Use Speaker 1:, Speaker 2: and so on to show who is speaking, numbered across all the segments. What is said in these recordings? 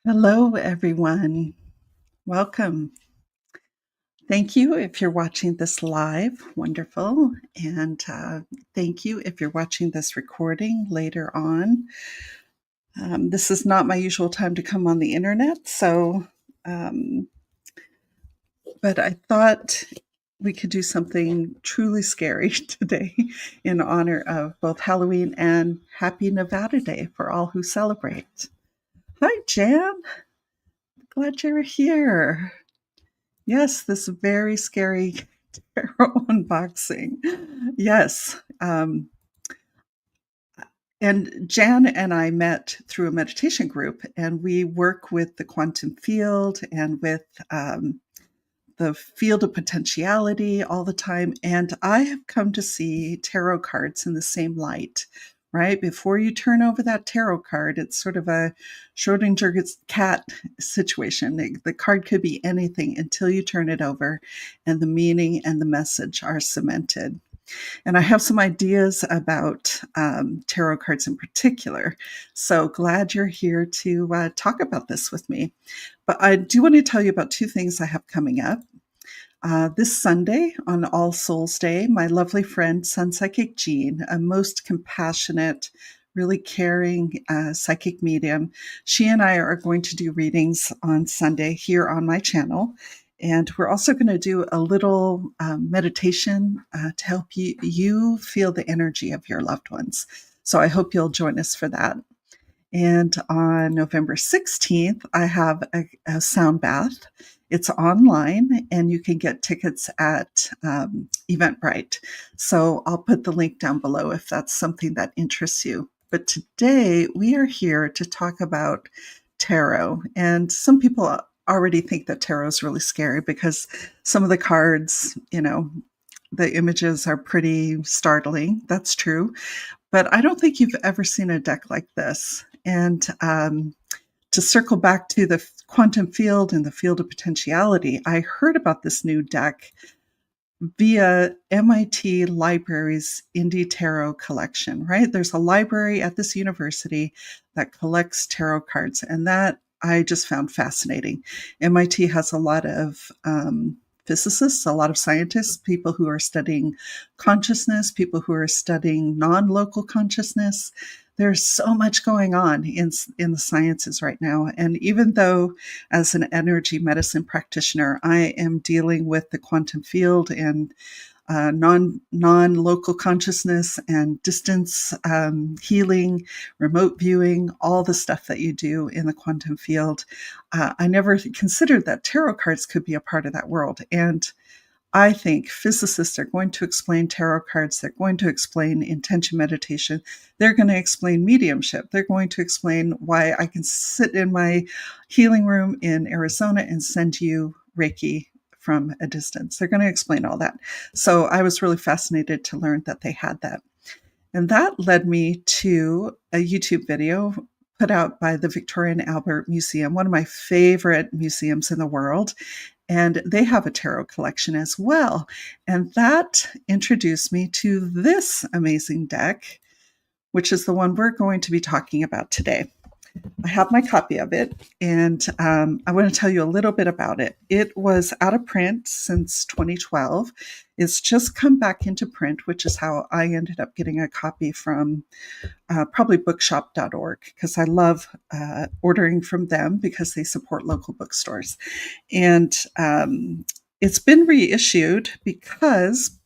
Speaker 1: Hello, everyone. Welcome. Thank you if you're watching this live. Wonderful. And thank you if you're watching this recording later on. This is not my usual time to come on the internet, um, but I thought we could do something truly scary today in honor of both Halloween and Happy Nevada Day for all who celebrate. Hi, Jan. Glad you're here. Yes, this very scary tarot unboxing. Yes. And Jan and I met through a meditation group, and we work with the quantum field and with the field of potentiality all the time. And I have come to see tarot cards in the same light, right? Before you turn over that tarot card, it's sort of a Schrodinger's cat situation. The card could be anything until you turn it over and the meaning and the message are cemented. And I have some ideas about tarot cards in particular. So glad you're here to talk about this with me. But I do want to tell you about two things I have coming up. This Sunday, on All Souls Day, my lovely friend, Sun Psychic Jean, a most compassionate, really caring psychic medium, she and I are going to do readings on Sunday here on my channel. And we're also going to do a little meditation to help you feel the energy of your loved ones. So I hope you'll join us for that. And on November 16th, I have a sound bath. It's online, and you can get tickets at Eventbrite. So I'll put the link down below if that's something that interests you. But today, we are here to talk about tarot. And some people already think that tarot is really scary because some of the cards, the images are pretty startling. That's true. But I don't think you've ever seen a deck like this. And to circle back to the quantum field and the field of potentiality, I heard about this new deck via MIT Library's Indie Tarot collection, right? There's a library at this university that collects tarot cards, and that I just found fascinating. MIT has a lot of physicists, a lot of scientists, people who are studying consciousness, people who are studying non-local consciousness. There's so much going on in the sciences right now. And even though as an energy medicine practitioner, I am dealing with the quantum field and non-local consciousness and distance healing, remote viewing, all the stuff that you do in the quantum field. I never considered that tarot cards could be a part of that world. And I think physicists are going to explain tarot cards. They're going to explain intention meditation. They're going to explain mediumship. They're going to explain why I can sit in my healing room in Arizona and send you Reiki from a distance. They're going to explain all that. So I was really fascinated to learn that they had that. And that led me to a YouTube video put out by the Victoria and Albert Museum, one of my favorite museums in the world. And they have a tarot collection as well. And that introduced me to this amazing deck, which is the one we're going to be talking about today. I have my copy of it, and I want to tell you a little bit about it. It was out of print since 2012. It's just come back into print, which is how I ended up getting a copy from probably bookshop.org, because I love ordering from them because they support local bookstores. And it's been reissued because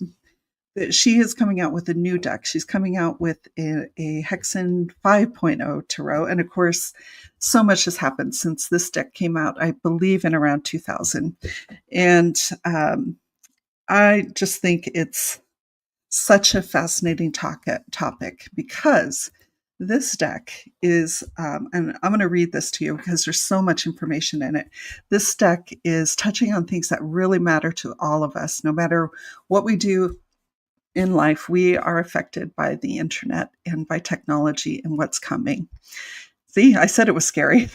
Speaker 1: she is coming out with a new deck. She's coming out with a Hexen 5.0 tarot. And of course, so much has happened since this deck came out, I believe in around 2000. And I just think it's such a fascinating topic because this deck is, and I'm going to read this to you because there's so much information in it. This deck is touching on things that really matter to all of us, no matter what we do in life. We are affected by the internet and by technology and what's coming. See, I said it was scary.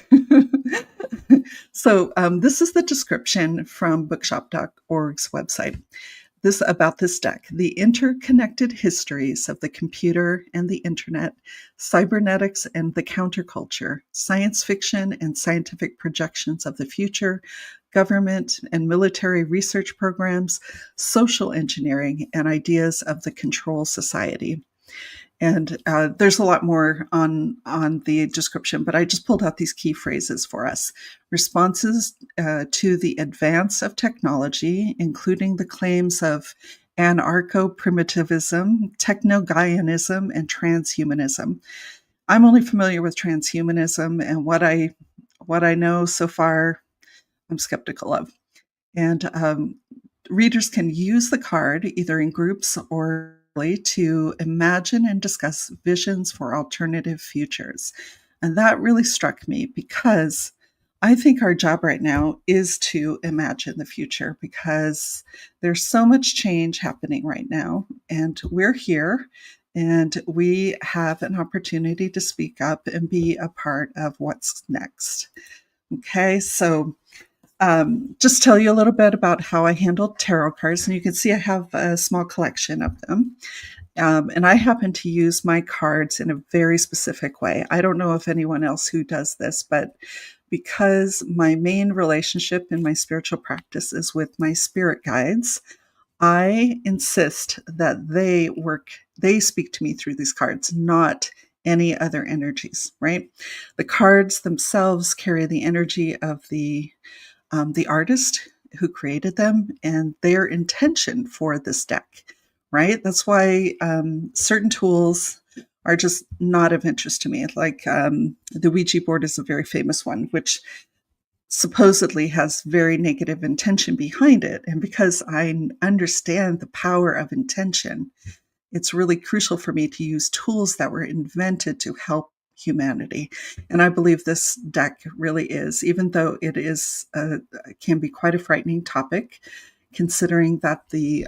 Speaker 1: So this is the description from bookshop.org's website. this about this deck: the interconnected histories of the computer and the internet, cybernetics and the counterculture, science fiction and scientific projections of the future, government and military research programs, social engineering, and ideas of the control society. And there's a lot more on the description, but I just pulled out these key phrases for us. Responses to the advance of technology, including the claims of anarcho-primitivism, techno-Gaianism, and transhumanism. I'm only familiar with transhumanism, and what I know so far, I'm skeptical of. And readers can use the card either in groups or to imagine and discuss visions for alternative futures. And that really struck me because I think our job right now is to imagine the future, because there's so much change happening right now, and we're here and we have an opportunity to speak up and be a part of what's next. Okay, so just tell you a little bit about how I handled tarot cards. And you can see I have a small collection of them. And I happen to use my cards in a very specific way. I don't know if anyone else who does this, but because my main relationship in my spiritual practice is with my spirit guides, I insist that they speak to me through these cards, not any other energies, right? The cards themselves carry the energy of the artist who created them and their intention for this deck, right? That's why certain tools are just not of interest to me. Like the Ouija board is a very famous one, which supposedly has very negative intention behind it. And because I understand the power of intention, it's really crucial for me to use tools that were invented to help humanity. And I believe this deck really is, even though it is can be quite a frightening topic, considering that the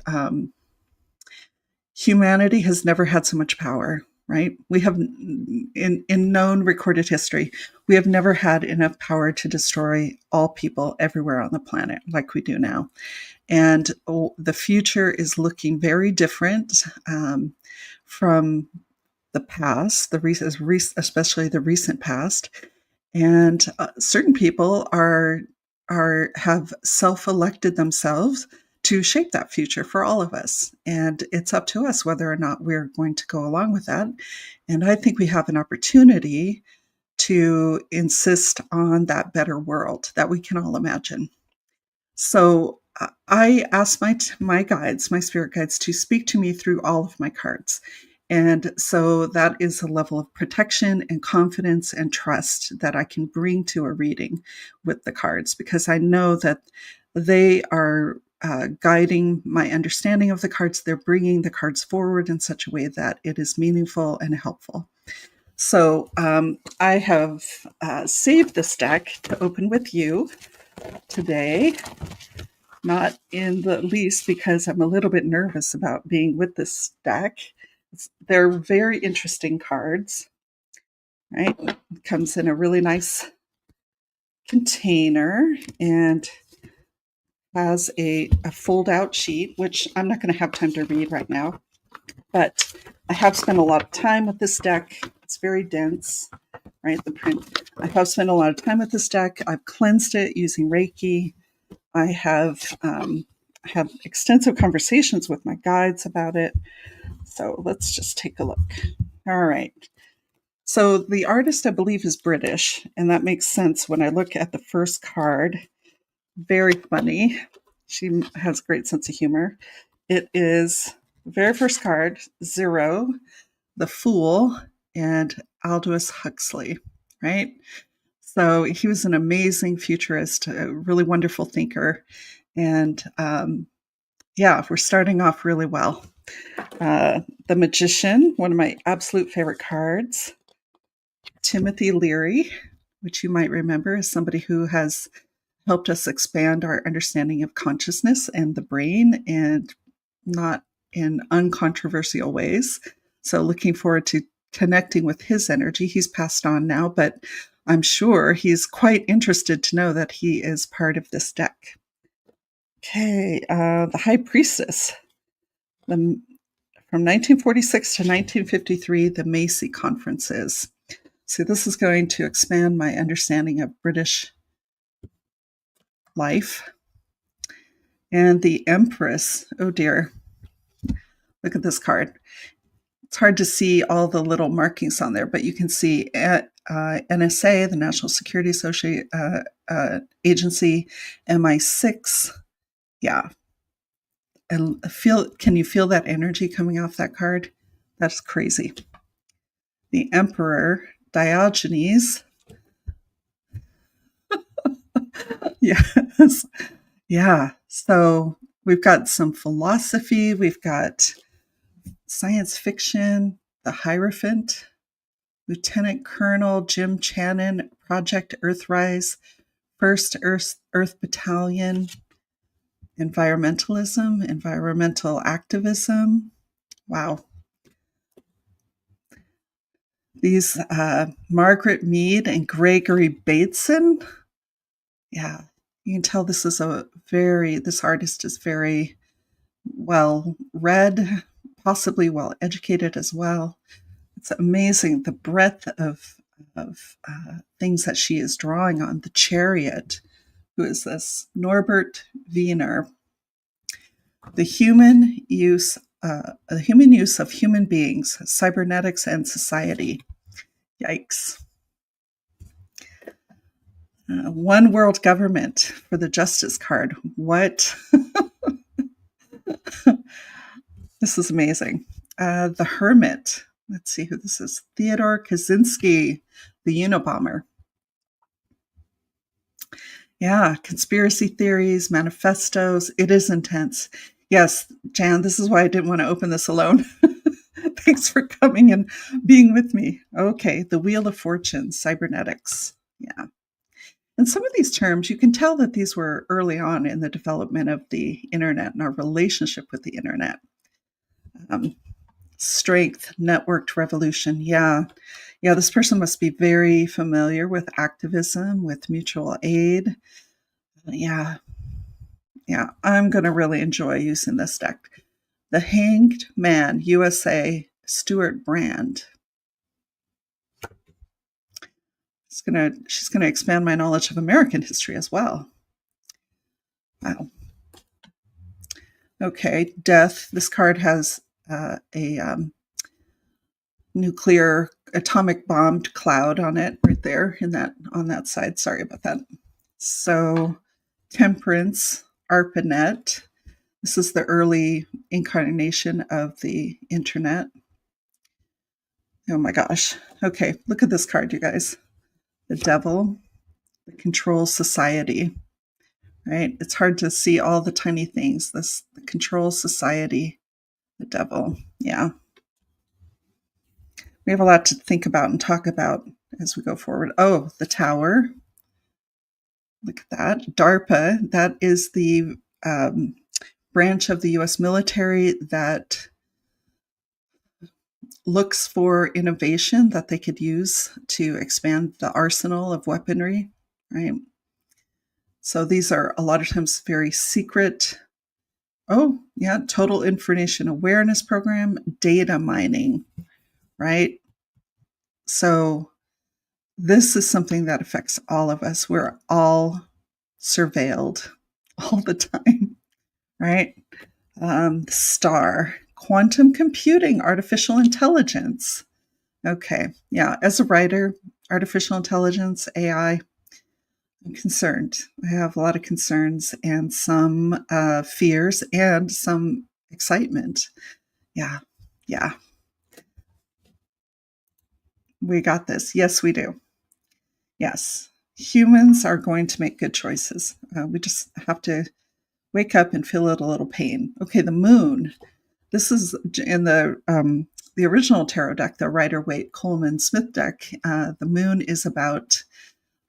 Speaker 1: humanity has never had so much power, right? We have, in known recorded history, we have never had enough power to destroy all people everywhere on the planet like we do now. And the future is looking very different from the past, especially the recent past. And certain people have self-elected themselves to shape that future for all of us. And it's up to us whether or not we're going to go along with that. And I think we have an opportunity to insist on that better world that we can all imagine. So I asked my guides, my spirit guides, to speak to me through all of my cards. And so that is a level of protection and confidence and trust that I can bring to a reading with the cards, because I know that they are guiding my understanding of the cards. They're bringing the cards forward in such a way that it is meaningful and helpful. So I have saved this deck to open with you today, not in the least because I'm a little bit nervous about being with this deck. They're very interesting cards, right? It comes in a really nice container and has a fold-out sheet, which I'm not going to have time to read right now, but I have spent a lot of time with this deck. It's very dense, right? The print. I have spent a lot of time with this deck. I've cleansed it using Reiki. I have had extensive conversations with my guides about it. So let's just take a look. All right. So the artist, I believe, is British, and that makes sense when I look at the first card. Very funny. She has a great sense of humor. It is the very first card, 0, the Fool, and Aldous Huxley, right? So he was an amazing futurist, a really wonderful thinker. And we're starting off really well. The Magician, one of my absolute favorite cards. Timothy Leary, which you might remember is somebody who has helped us expand our understanding of consciousness and the brain, and not in uncontroversial ways. So looking forward to connecting with his energy. He's passed on now, but I'm sure he's quite interested to know that he is part of this deck. Okay, the High Priestess. The, from 1946 to 1953, the Macy Conferences. So this is going to expand my understanding of British life. And the Empress, oh dear, look at this card. It's hard to see all the little markings on there, but you can see at NSA, the National Security Agency, MI6. Yeah. And can you feel that energy coming off that card? That's crazy. The Emperor, Diogenes. Yes. Yeah. So we've got some philosophy, we've got science fiction, the Hierophant, Lieutenant Colonel Jim Channon, Project Earthrise, First Earth Battalion, environmentalism, environmental activism. Wow. These Margaret Mead and Gregory Bateson. Yeah, you can tell this artist is very well read, possibly well educated as well. It's amazing the breadth of things that she is drawing on. The Chariot. Who is this? Norbert Wiener. The human use of human beings, cybernetics and society. Yikes. One world government for the Justice card. What? This is amazing. The Hermit. Let's see who this is. Theodore Kaczynski, the Unabomber. Yeah, conspiracy theories, manifestos. It is intense. Yes, Jan, this is why I didn't want to open this alone. Thanks for coming and being with me. Okay, the Wheel of Fortune, cybernetics. Yeah. And some of these terms, you can tell that these were early on in the development of the internet and our relationship with the internet. Strength, networked revolution. Yeah. Yeah, this person must be very familiar with activism, with mutual aid. Yeah. Yeah, I'm going to really enjoy using this deck. The Hanged Man, USA, Stuart Brand. She's going to expand my knowledge of American history as well. Wow. Okay, Death. This card has a nuclear atomic bombed cloud on it right there on that side. Sorry about that. So Temperance, ARPANET. This is the early incarnation of the internet. Oh my gosh. Okay, look at this card, you guys. The Devil, the Control Society. Right? It's hard to see all the tiny things. The Control Society, the Devil. Yeah. We have a lot to think about and talk about as we go forward. Oh, the Tower. Look at that. DARPA, that is the branch of the U.S. military that looks for innovation that they could use to expand the arsenal of weaponry, right? So these are a lot of times very secret. Oh, yeah, total information awareness program, data mining, right? So this is something that affects all of us. We're all surveilled all the time, right? Star, quantum computing, artificial intelligence. Okay, yeah, as a writer, artificial intelligence, AI, I'm concerned. I have a lot of concerns and some fears and some excitement. Yeah, yeah. We got this. Yes, we do. Yes, humans are going to make good choices. We just have to wake up and feel a little pain. Okay, the Moon. This is in the original tarot deck, the Rider-Waite Coleman Smith deck. The Moon is about,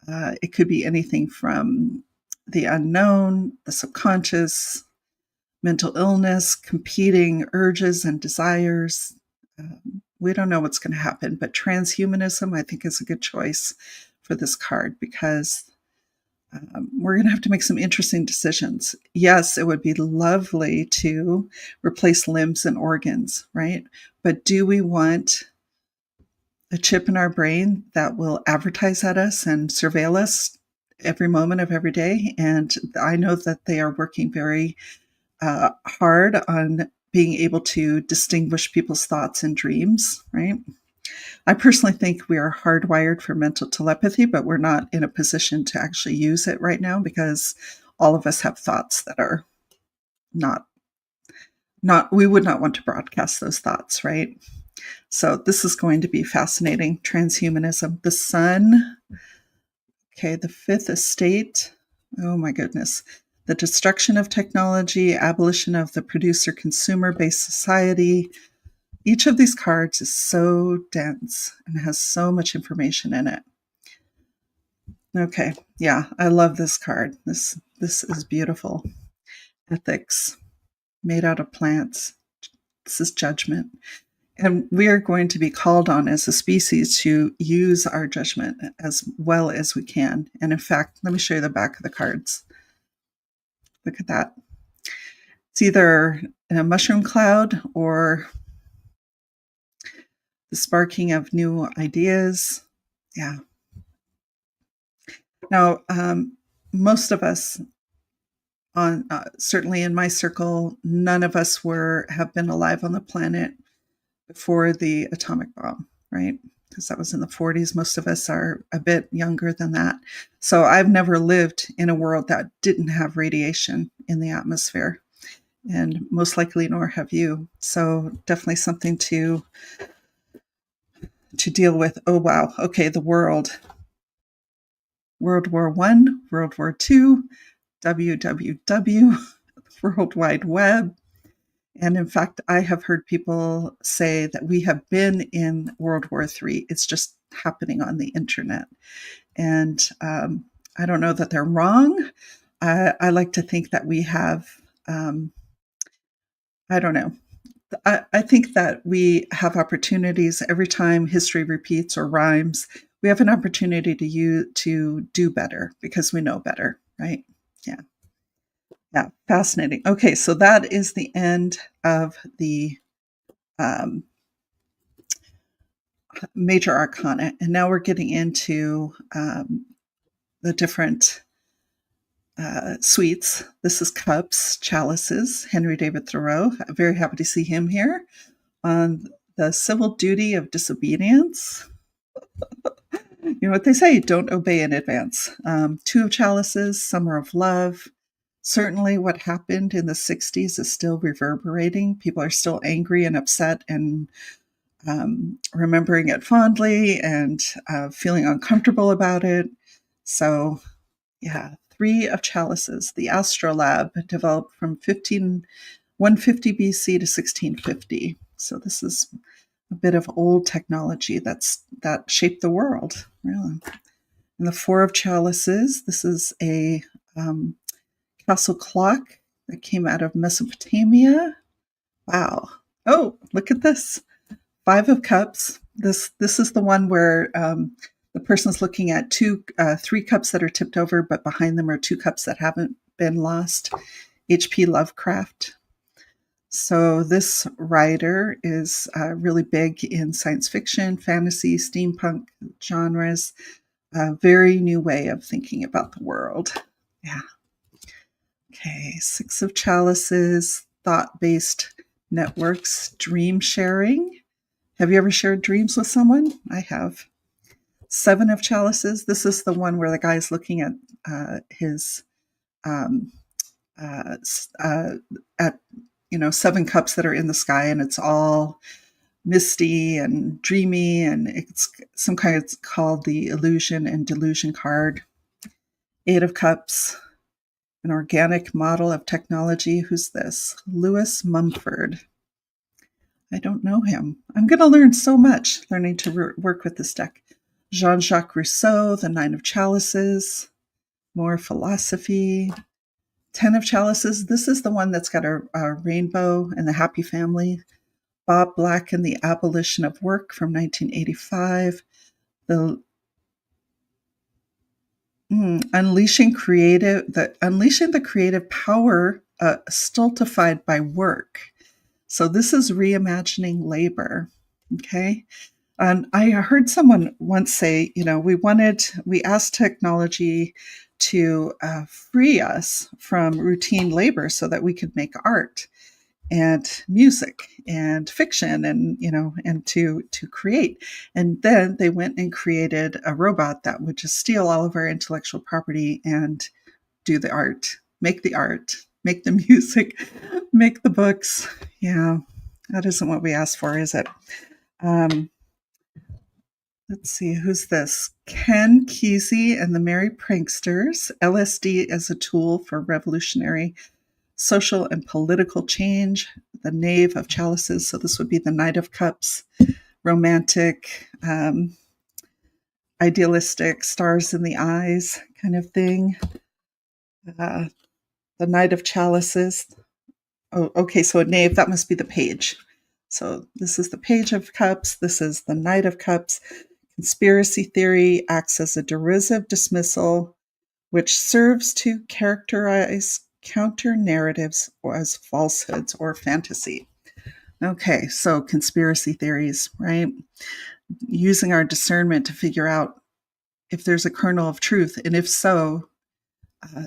Speaker 1: it could be anything from the unknown, the subconscious, mental illness, competing urges and desires. We don't know what's going to happen, but transhumanism, I think, is a good choice for this card because we're going to have to make some interesting decisions. Yes, it would be lovely to replace limbs and organs, right? But do we want a chip in our brain that will advertise at us and surveil us every moment of every day? And I know that they are working very hard on being able to distinguish people's thoughts and dreams, right? I personally think we are hardwired for mental telepathy, but we're not in a position to actually use it right now because all of us have thoughts that are not we would not want to broadcast those thoughts, right? So this is going to be fascinating. Transhumanism, the sun, okay, the fifth estate. Oh my goodness. The destruction of technology, abolition of the producer consumer based society. Each of these cards is so dense and has so much information in it. Okay, yeah, I love this card. This is beautiful. Ethics, made out of plants. This is judgment. And we are going to be called on as a species to use our judgment as well as we can. And in fact, let me show you the back of the cards. Look at that. It's either a mushroom cloud or the sparking of new ideas. Yeah. Now, most of us, on certainly in my circle, none of us have been alive on the planet before the atomic bomb, right? Because that was in the 40s. Most of us are a bit younger than that. So I've never lived in a world that didn't have radiation in the atmosphere, and most likely nor have you. So definitely something to deal with. Oh wow, okay, the world. World War I, World War II, WWW, World Wide Web. And in fact, I have heard people say that we have been in World War III. It's just happening on the internet. And I don't know that they're wrong. I like to think that we have, I don't know. I think that we have opportunities every time history repeats or rhymes. We have an opportunity to do better because we know better, right? Yeah. Yeah, fascinating. Okay, so that is the end of the major arcana. And now we're getting into the different suites. This is cups, chalices, Henry David Thoreau. I'm very happy to see him here. On the civil duty of disobedience. You know what they say, don't obey in advance. Two of chalices, summer of love. Certainly what happened in the 60s is still reverberating. People are still angry and upset and remembering it fondly and feeling uncomfortable about it. So, yeah, three of chalices. The astrolabe developed from 150 BC to 1650. So this is a bit of old technology that shaped the world, really. And the four of chalices. This is a castle clock that came out of Mesopotamia. Wow. Oh, look at this. Five of Cups. This is the one where the person's looking at three cups that are tipped over, but behind them are two cups that haven't been lost. H.P. Lovecraft. So this writer is really big in science fiction, fantasy, steampunk genres. A very new way of thinking about the world. Yeah. Okay, Six of Chalices, thought-based networks, dream sharing. Have you ever shared dreams with someone? I have. Seven of Chalices. This is the one where the guy's looking at his at seven cups that are in the sky, and it's all misty and dreamy, and it's some kind of called the illusion and delusion card. Eight of Cups. An organic model of technology. Who's this? Lewis Mumford. I don't know him. I'm going to learn so much learning to work with this deck. Jean-Jacques Rousseau, the Nine of Chalices, more philosophy. 10 of Chalices. This is the one that's got a rainbow and the happy family. Bob Black and the Abolition of Work from 1985. Unleashing the creative power stultified by work. So this is reimagining labor. Okay. And I heard someone once say, we asked technology to free us from routine labor so that we could make art and music and fiction and to create. And then they went and created a robot that would just steal all of our intellectual property and do the art, make the music, make the books. Yeah, that isn't what we asked for, is it? Let's see, who's this? Ken Kesey and the Merry Pranksters. LSD as a tool for revolutionary social and political change. The Knave of Chalices. So this would be the Knight of Cups. Romantic, idealistic, stars in the eyes kind of thing. The Knight of Chalices. Oh, okay, so a knave, that must be the page. So this is the Page of Cups. This is the Knight of Cups. Conspiracy theory acts as a derisive dismissal, which serves to characterize counter narratives as falsehoods or fantasy. Okay, so conspiracy theories, right? Using our discernment to figure out if there's a kernel of truth, and if so,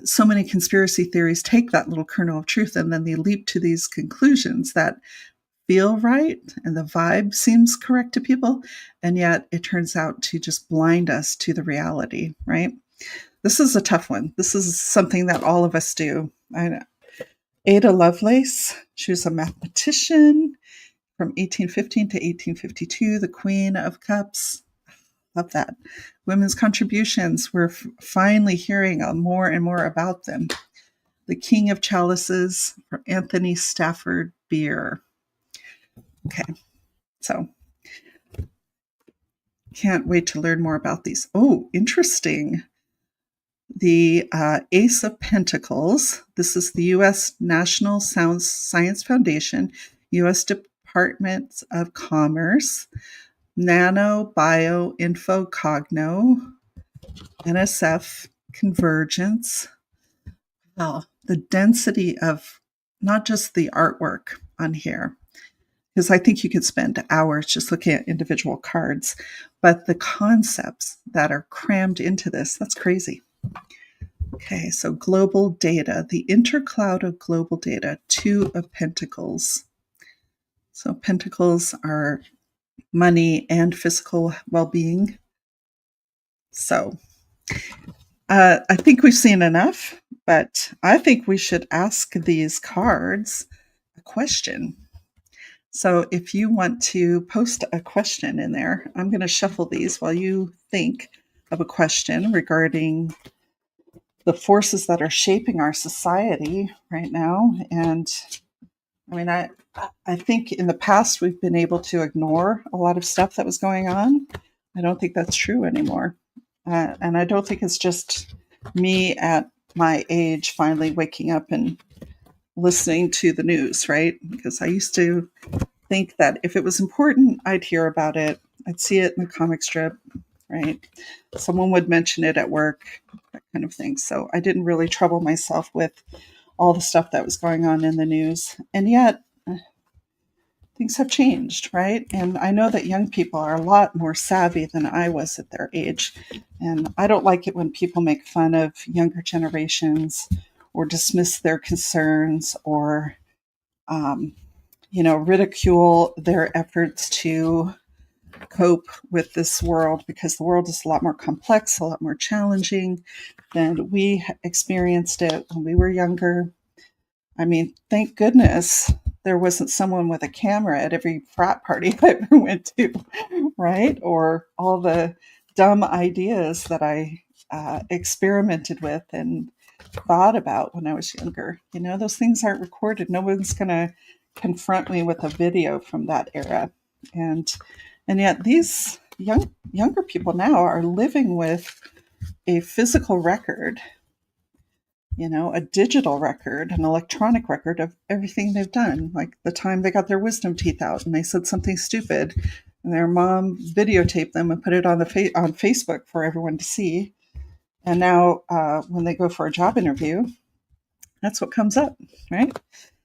Speaker 1: so many conspiracy theories take that little kernel of truth and then they leap to these conclusions that feel right and the vibe seems correct to people, and yet it turns out to just blind us to the reality, right? This is a tough one. This is something that all of us do. I know. Ada Lovelace, she was a mathematician from 1815 to 1852, the Queen of Cups. Love that. Women's contributions, we're finally hearing more and more about them. The King of Chalices from Anthony Stafford Beer. Okay, so can't wait to learn more about these. Oh, interesting. The Ace of Pentacles. This is the U.S. National Science Foundation, U.S. Department of Commerce, Nano Bio Info Cogno, NSF Convergence. Oh, the density of not just the artwork on here, because I think you could spend hours just looking at individual cards, but the concepts that are crammed into this, that's crazy. Okay, so global data, the intercloud of global data, Two of Pentacles. So pentacles are money and physical well-being. So I think we've seen enough, but I think we should ask these cards a question. So if you want to post a question in there, I'm going to shuffle these while you think of a question regarding the forces that are shaping our society right now. And I mean, I think in the past we've been able to ignore a lot of stuff that was going on. I don't think that's true anymore. And I don't think it's just me at my age finally waking up and listening to the news, right? Because I used to think that if it was important, I'd hear about it. I'd see it in the comic strip, right? Someone would mention it at work, that kind of thing. So I didn't really trouble myself with all the stuff that was going on in the news. And yet, things have changed, right? And I know that young people are a lot more savvy than I was at their age. And I don't like it when people make fun of younger generations or dismiss their concerns or, ridicule their efforts to cope with this world, because the world is a lot more complex, a lot more challenging than we experienced it when we were younger. I mean, thank goodness there wasn't someone with a camera at every frat party I ever went to, right? Or all the dumb ideas that I experimented with and thought about when I was younger. Those things aren't recorded. No one's going to confront me with a video from that era. And yet these younger people now are living with a physical record, a digital record, an electronic record of everything they've done. Like the time they got their wisdom teeth out and they said something stupid and their mom videotaped them and put it on on Facebook for everyone to see. And now when they go for a job interview, that's what comes up, right?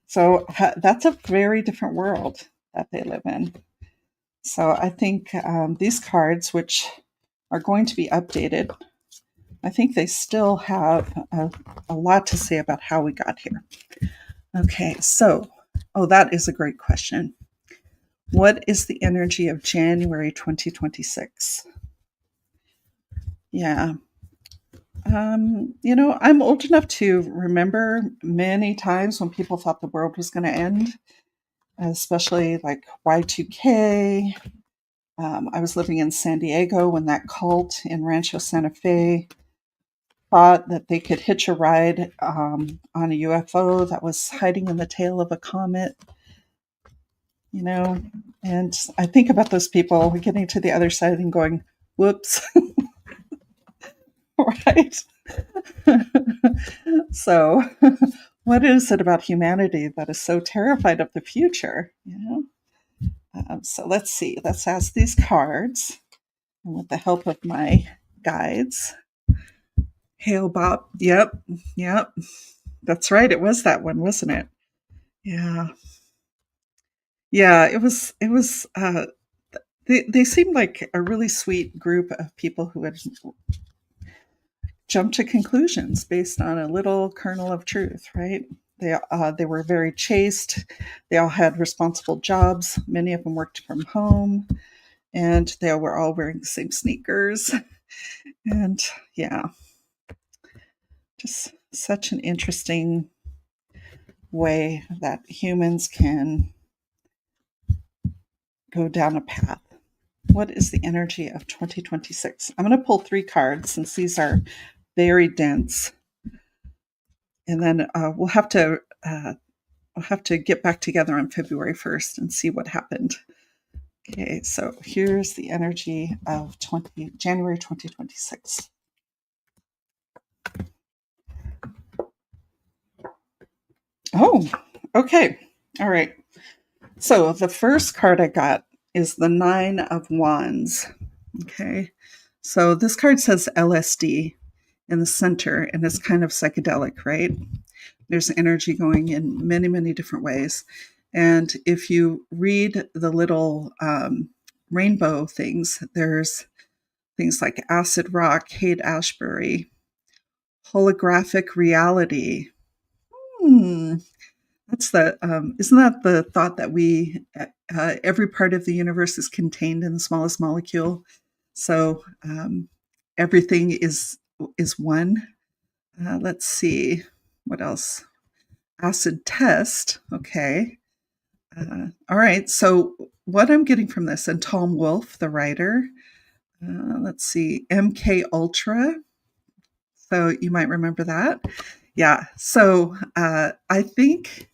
Speaker 1: So that's a very different world that they live in. So I think these cards, which are going to be updated, I think they still have a lot to say about how we got here. Okay, so, that is a great question. What is the energy of January 2026? Yeah. I'm old enough to remember many times when people thought the world was going to end, especially like Y2K. I was living in San Diego when that cult in Rancho Santa Fe thought that they could hitch a ride on a UFO that was hiding in the tail of a comet, and I think about those people getting to the other side and going, whoops, right? So, what is it about humanity that is so terrified of the future? So let's see. Let's ask these cards, and with the help of my guides. Hail Bob. Yep. That's right. It was that one, wasn't it? Yeah. Yeah, it was. It was. They seemed like a really sweet group of people who had jumped to conclusions based on a little kernel of truth, right? They were very chaste. They all had responsible jobs. Many of them worked from home, and they were all wearing the same sneakers. And yeah, just such an interesting way that humans can go down a path. What is the energy of 2026? I'm going to pull 3 cards since these are very dense, and then we'll have to get back together on February 1st and see what happened. Okay, so here's the energy of January 2026. Oh, okay. All right. So the first card I got is the 9 of Wands. Okay. So this card says LSD in the center, and it's kind of psychedelic, right? There's energy going in many, many different ways. And if you read the little rainbow things, there's things like acid rock, Haight Ashbury, holographic reality. Hmm. That's isn't that the thought that every part of the universe is contained in the smallest molecule? So everything is one. Let's see, what else? Acid test. Okay. All right. So what I'm getting from this, and Tom Wolfe, the writer, let's see, MK Ultra. So you might remember that. Yeah. So I think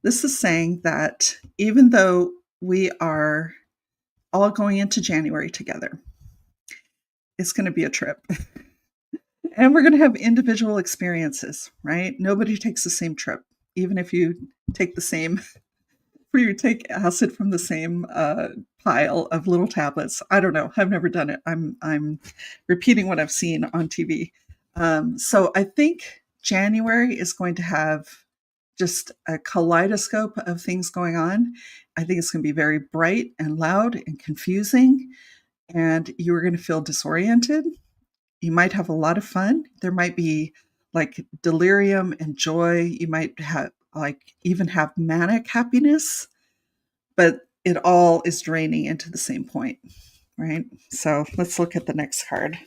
Speaker 1: this is saying that even though we are all going into January together, it's going to be a trip. And we're going to have individual experiences, right? Nobody takes the same trip, even if you take the same, or you take acid from the same pile of little tablets. I don't know. I've never done it. I'm repeating what I've seen on TV. So I think January is going to have just a kaleidoscope of things going on. I think it's going to be very bright and loud and confusing, and you're going to feel disoriented. You might have a lot of fun. There might be like delirium and joy. You might have even have manic happiness, but it all is draining into the same point, right? So let's look at the next card.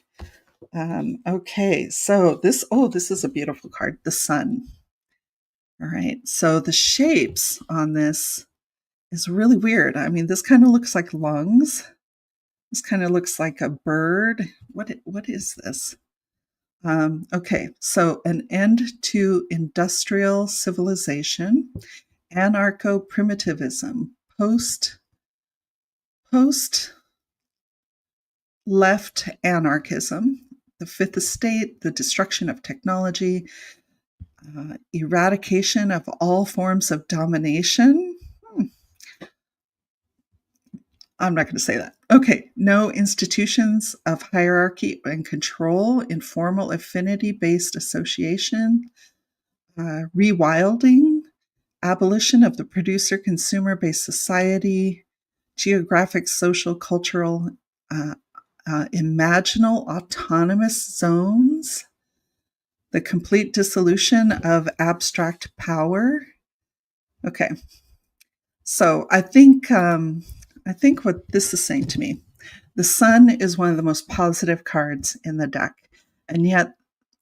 Speaker 1: Okay, so this is a beautiful card, the sun. All right, so the shapes on this is really weird. I mean, this kind of looks like lungs. This kind of looks like a bird. What is this? Okay, so an end to industrial civilization, anarcho-primitivism, post left anarchism, the fifth estate, the destruction of technology, eradication of all forms of domination. I'm not going to say that. Okay, no institutions of hierarchy and control, informal affinity based association, rewilding, abolition of the producer consumer based society, geographic, social, cultural, uh, imaginal autonomous zones, the complete dissolution of abstract power. Okay, so I think what this is saying to me, the sun is one of the most positive cards in the deck, and yet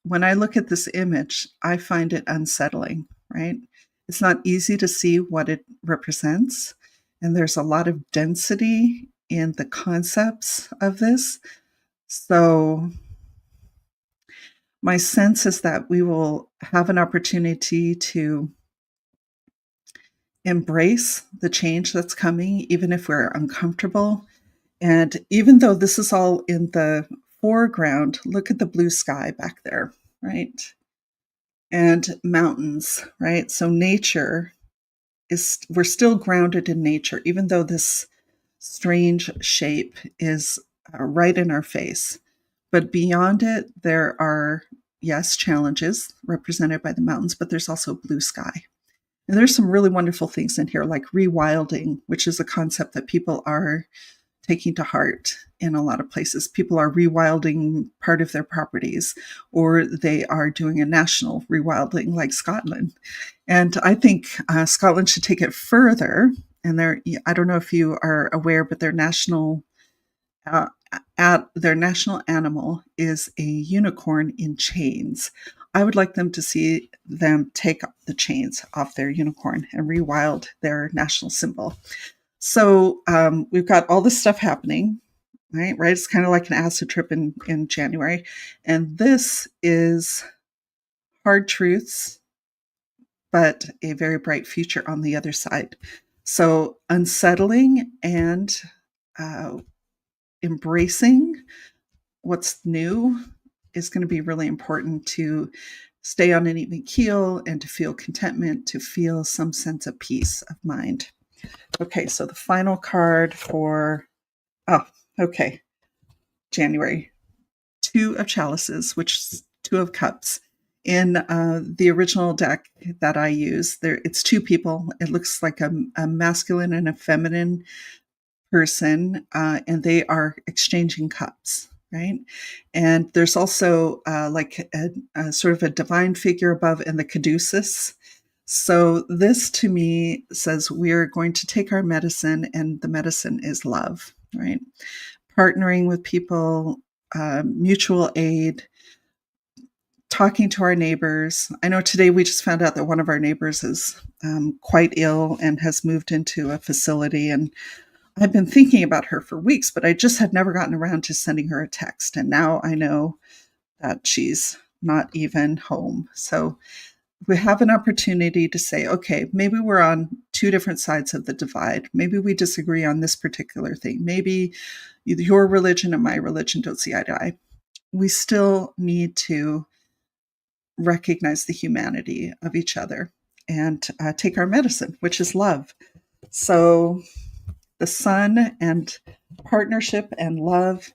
Speaker 1: when I look at this image, I find it unsettling. Right? It's not easy to see what it represents, and there's a lot of density in the concepts of this. So my sense is that we will have an opportunity to embrace the change that's coming, even if we're uncomfortable. And even though this is all in the foreground, look at the blue sky back there, right? And mountains, right? So nature is, we're still grounded in nature, even though this strange shape is right in our face. But beyond it, there are, yes, challenges represented by the mountains, but there's also blue sky. And there's some really wonderful things in here, like rewilding, which is a concept that people are taking to heart in a lot of places. People are rewilding part of their properties, or they are doing a national rewilding like Scotland. And I think Scotland should take it further. And I don't know if you are aware, but uh, their national animal is a unicorn in chains. I would like them to see them take the chains off their unicorn and rewild their national symbol. So we've got all this stuff happening, right? Right. It's kind of like an acid trip in January. And this is hard truths, but a very bright future on the other side. So unsettling and uh, embracing what's new is going to be really important to stay on an even keel and to feel contentment, to feel some sense of peace of mind. Okay, so the final card for, oh, okay, January. Two of chalices, which is two of cups. In the original deck that I use, there it's two people. It looks like a masculine and a feminine person, and they are exchanging cups, right? And there's also like a sort of a divine figure above and the caduceus. So this to me says we're going to take our medicine, and the medicine is love, right? Partnering with people, mutual aid, talking to our neighbors. I know today we just found out that one of our neighbors is quite ill and has moved into a facility, and I've been thinking about her for weeks, but I just had never gotten around to sending her a text. And now I know that she's not even home. So we have an opportunity to say, okay, maybe we're on two different sides of the divide. Maybe we disagree on this particular thing. Maybe your religion and my religion don't see eye to eye. We still need to recognize the humanity of each other and take our medicine, which is love. So the sun and partnership and love,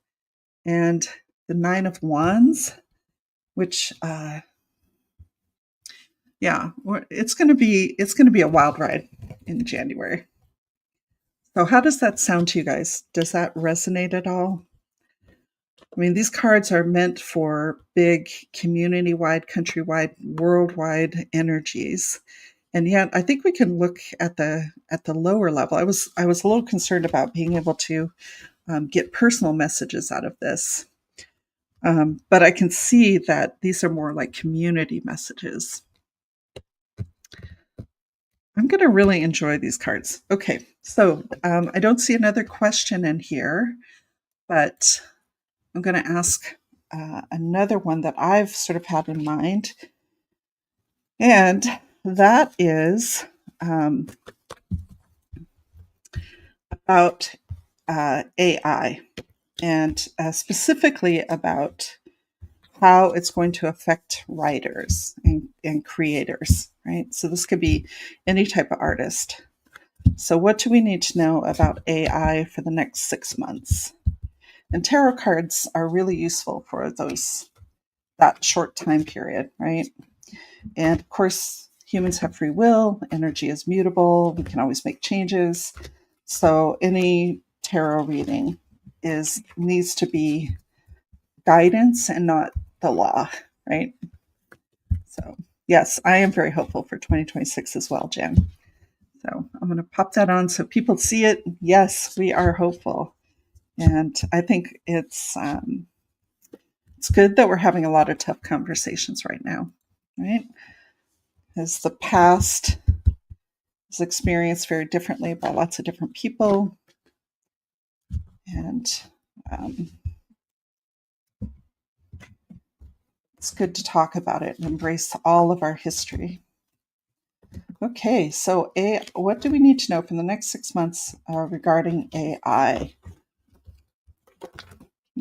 Speaker 1: and the Nine of Wands, which yeah, it's going to be a wild ride in January. So how does that sound to you guys? Does that resonate at all? I mean, these cards are meant for big community-wide, countrywide, worldwide energies. And yet I think we can look at the lower level. I was a little concerned about being able to get personal messages out of this. But I can see that these are more like community messages. I'm going to really enjoy these cards. Okay, so I don't see another question in here, but I'm going to ask another one that I've sort of had in mind. And that is about AI, and specifically about how it's going to affect writers and creators, right? So this could be any type of artist. So what do we need to know about AI for the next 6 months? And tarot cards are really useful for that short time period, right? And of course, humans have free will, energy is mutable, we can always make changes. So any tarot reading needs to be guidance and not the law, right? So yes, I am very hopeful for 2026 as well, Jen. So I'm going to pop that on so people see it. Yes, we are hopeful. And I think it's good that we're having a lot of tough conversations right now, right? As the past is experienced very differently by lots of different people. And it's good to talk about it and embrace all of our history. Okay, so what do we need to know for the next 6 months regarding AI?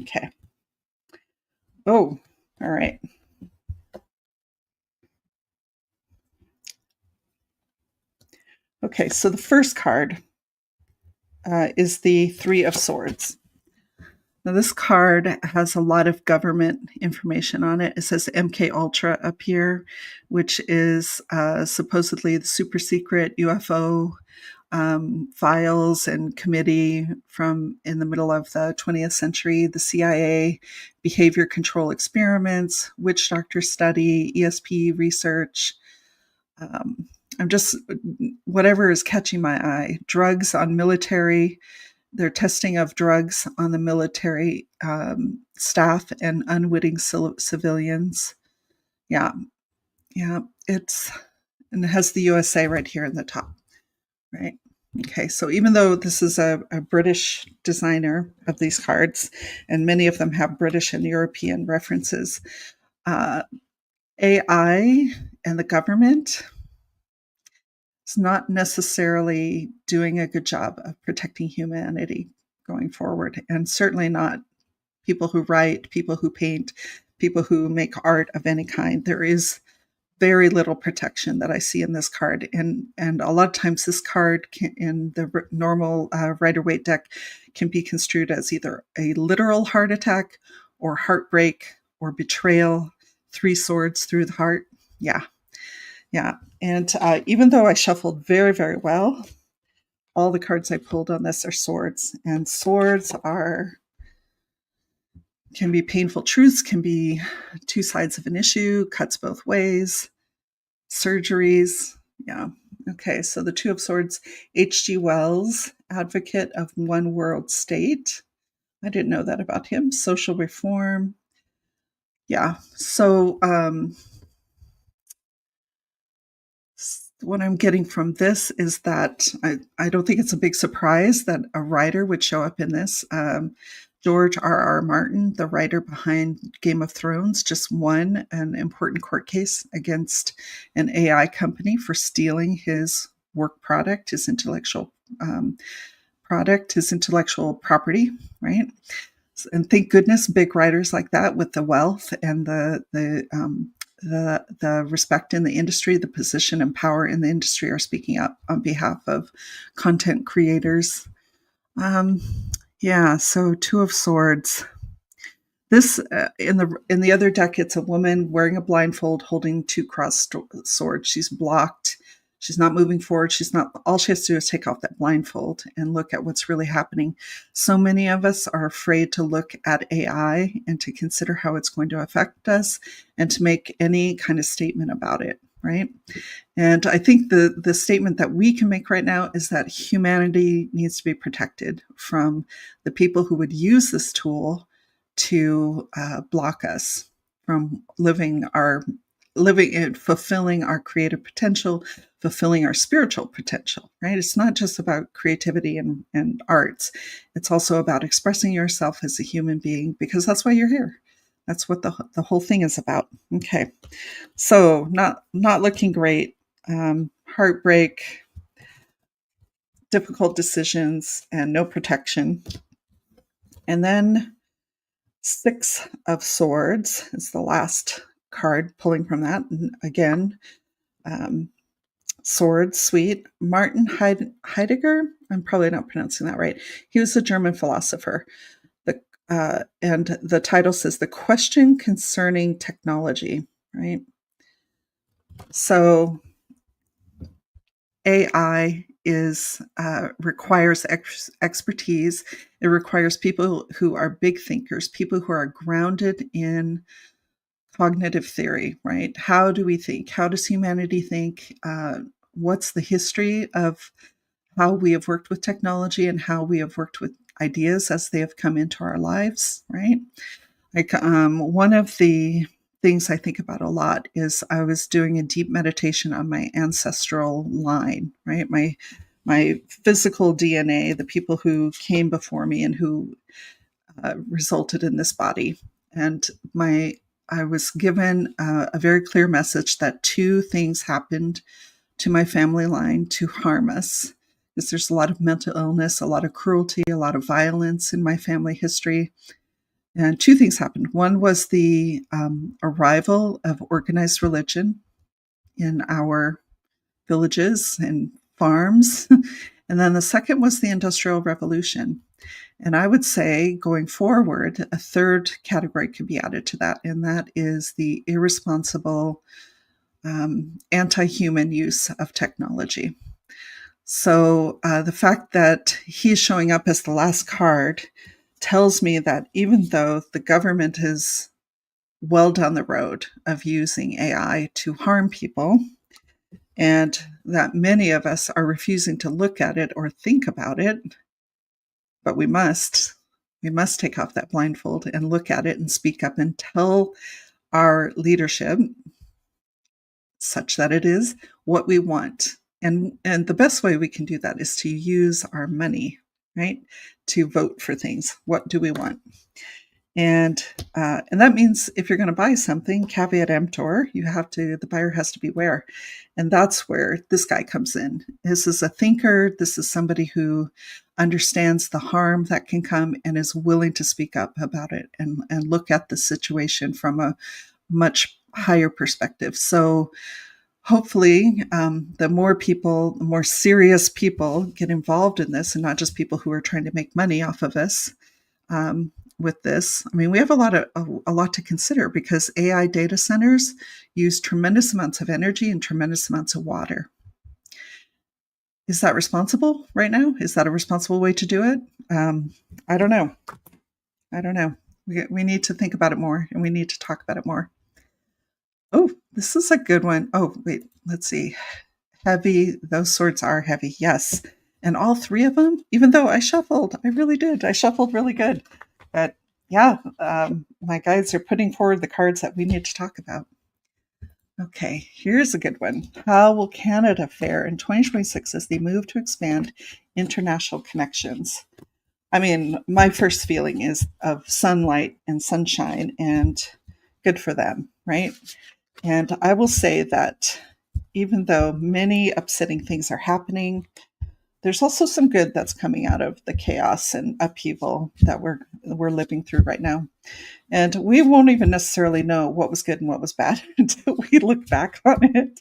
Speaker 1: Okay. Oh, all right. Okay, so the first card is the Three of Swords. Now, this card has a lot of government information on it. It says MK Ultra up here, which is supposedly the super secret UFO files and committee from in the middle of the 20th century, the CIA, behavior control experiments, witch doctor study, ESP research. I'm just, whatever is catching my eye. Drugs on military, their testing of drugs on the military staff and unwitting civilians. Yeah, and it has the USA right here in the top, right? Okay, so even though this is a British designer of these cards, and many of them have British and European references, AI and the government is not necessarily doing a good job of protecting humanity going forward, and certainly not people who write, people who paint, people who make art of any kind. There is very little protection that I see in this card, and a lot of times this card in the normal Rider-Waite deck can be construed as either a literal heart attack or heartbreak or betrayal. Three swords through the heart. Yeah. And even though I shuffled very, very well, all the cards I pulled on this are swords, and swords can be painful truths, can be two sides of an issue, cuts both ways, surgeries. Yeah. Okay, so the Two of Swords, H.G. Wells, advocate of one world state. I didn't know that about him. Social reform. Yeah. So what I'm getting from this is that I don't think it's a big surprise that a writer would show up in this. George R.R. Martin, the writer behind Game of Thrones, just won an important court case against an AI company for stealing his work product, his intellectual his intellectual property, right? And thank goodness big writers like that with the wealth and the respect in the industry, the position and power in the industry are speaking up on behalf of content creators. So Two of Swords. This in the other deck, it's a woman wearing a blindfold, holding two crossed swords. She's blocked. She's not moving forward. She's not. All she has to do is take off that blindfold and look at what's really happening. So many of us are afraid to look at AI and to consider how it's going to affect us and to make any kind of statement about it, right? And I think the statement that we can make right now is that humanity needs to be protected from the people who would use this tool to block us from living and fulfilling our creative potential, fulfilling our spiritual potential, right? It's not just about creativity and arts. It's also about expressing yourself as a human being, because that's why you're here. That's what the whole thing is about. Okay. So not looking great. Heartbreak, difficult decisions, and no protection. And then Six of Swords is the last card pulling from that. And again, sword, sweet. Martin Heidegger, I'm probably not pronouncing that right. He was a German philosopher. And the title says The Question Concerning Technology, right? So AI requires expertise. It requires people who are big thinkers, people who are grounded in cognitive theory, right? How do we think? How does humanity think? What's the history of how we have worked with technology and how we have worked with ideas as they have come into our lives, right? Like one of the things I think about a lot is I was doing a deep meditation on my ancestral line, right? My physical DNA, the people who came before me and who resulted in this body. And I was given a very clear message that two things happened to my family line to harm us. Because there's a lot of mental illness, a lot of cruelty, a lot of violence in my family history. And two things happened. One was the arrival of organized religion in our villages and farms. And then the second was the Industrial Revolution. And I would say going forward, a third category could be added to that, and that is the irresponsible, anti-human use of technology. So the fact that he's showing up as the last card tells me that even though the government is well down the road of using AI to harm people, and that many of us are refusing to look at it or think about it, but we must take off that blindfold and look at it and speak up and tell our leadership, such that it is what we want. And the best way we can do that is to use our money, right? To vote for things. What do we want? And that means if you're going to buy something, caveat emptor, the buyer has to beware. And that's where this guy comes in. This is a thinker. This is somebody who understands the harm that can come and is willing to speak up about it and look at the situation from a much higher perspective. So hopefully the more serious people get involved in this, and not just people who are trying to make money off of us with this. I mean, we have a lot to consider, because AI data centers use tremendous amounts of energy and tremendous amounts of water. Is that responsible right now? Is that a responsible way to do it? I don't know. We need to think about it more, and we need to talk about it more. Oh, this is a good one. Oh, wait, let's see. Heavy. Those swords are heavy. Yes. And all three of them, even though I shuffled, I really did. I shuffled really good. But yeah, my guides are putting forward the cards that we need to talk about. Okay, here's a good one. How will Canada fare in 2026 as they move to expand international connections? I mean, my first feeling is of sunlight and sunshine, and good for them, right? And I will say that even though many upsetting things are happening, there's also some good that's coming out of the chaos and upheaval that we're living through right now. And we won't even necessarily know what was good and what was bad until we look back on it,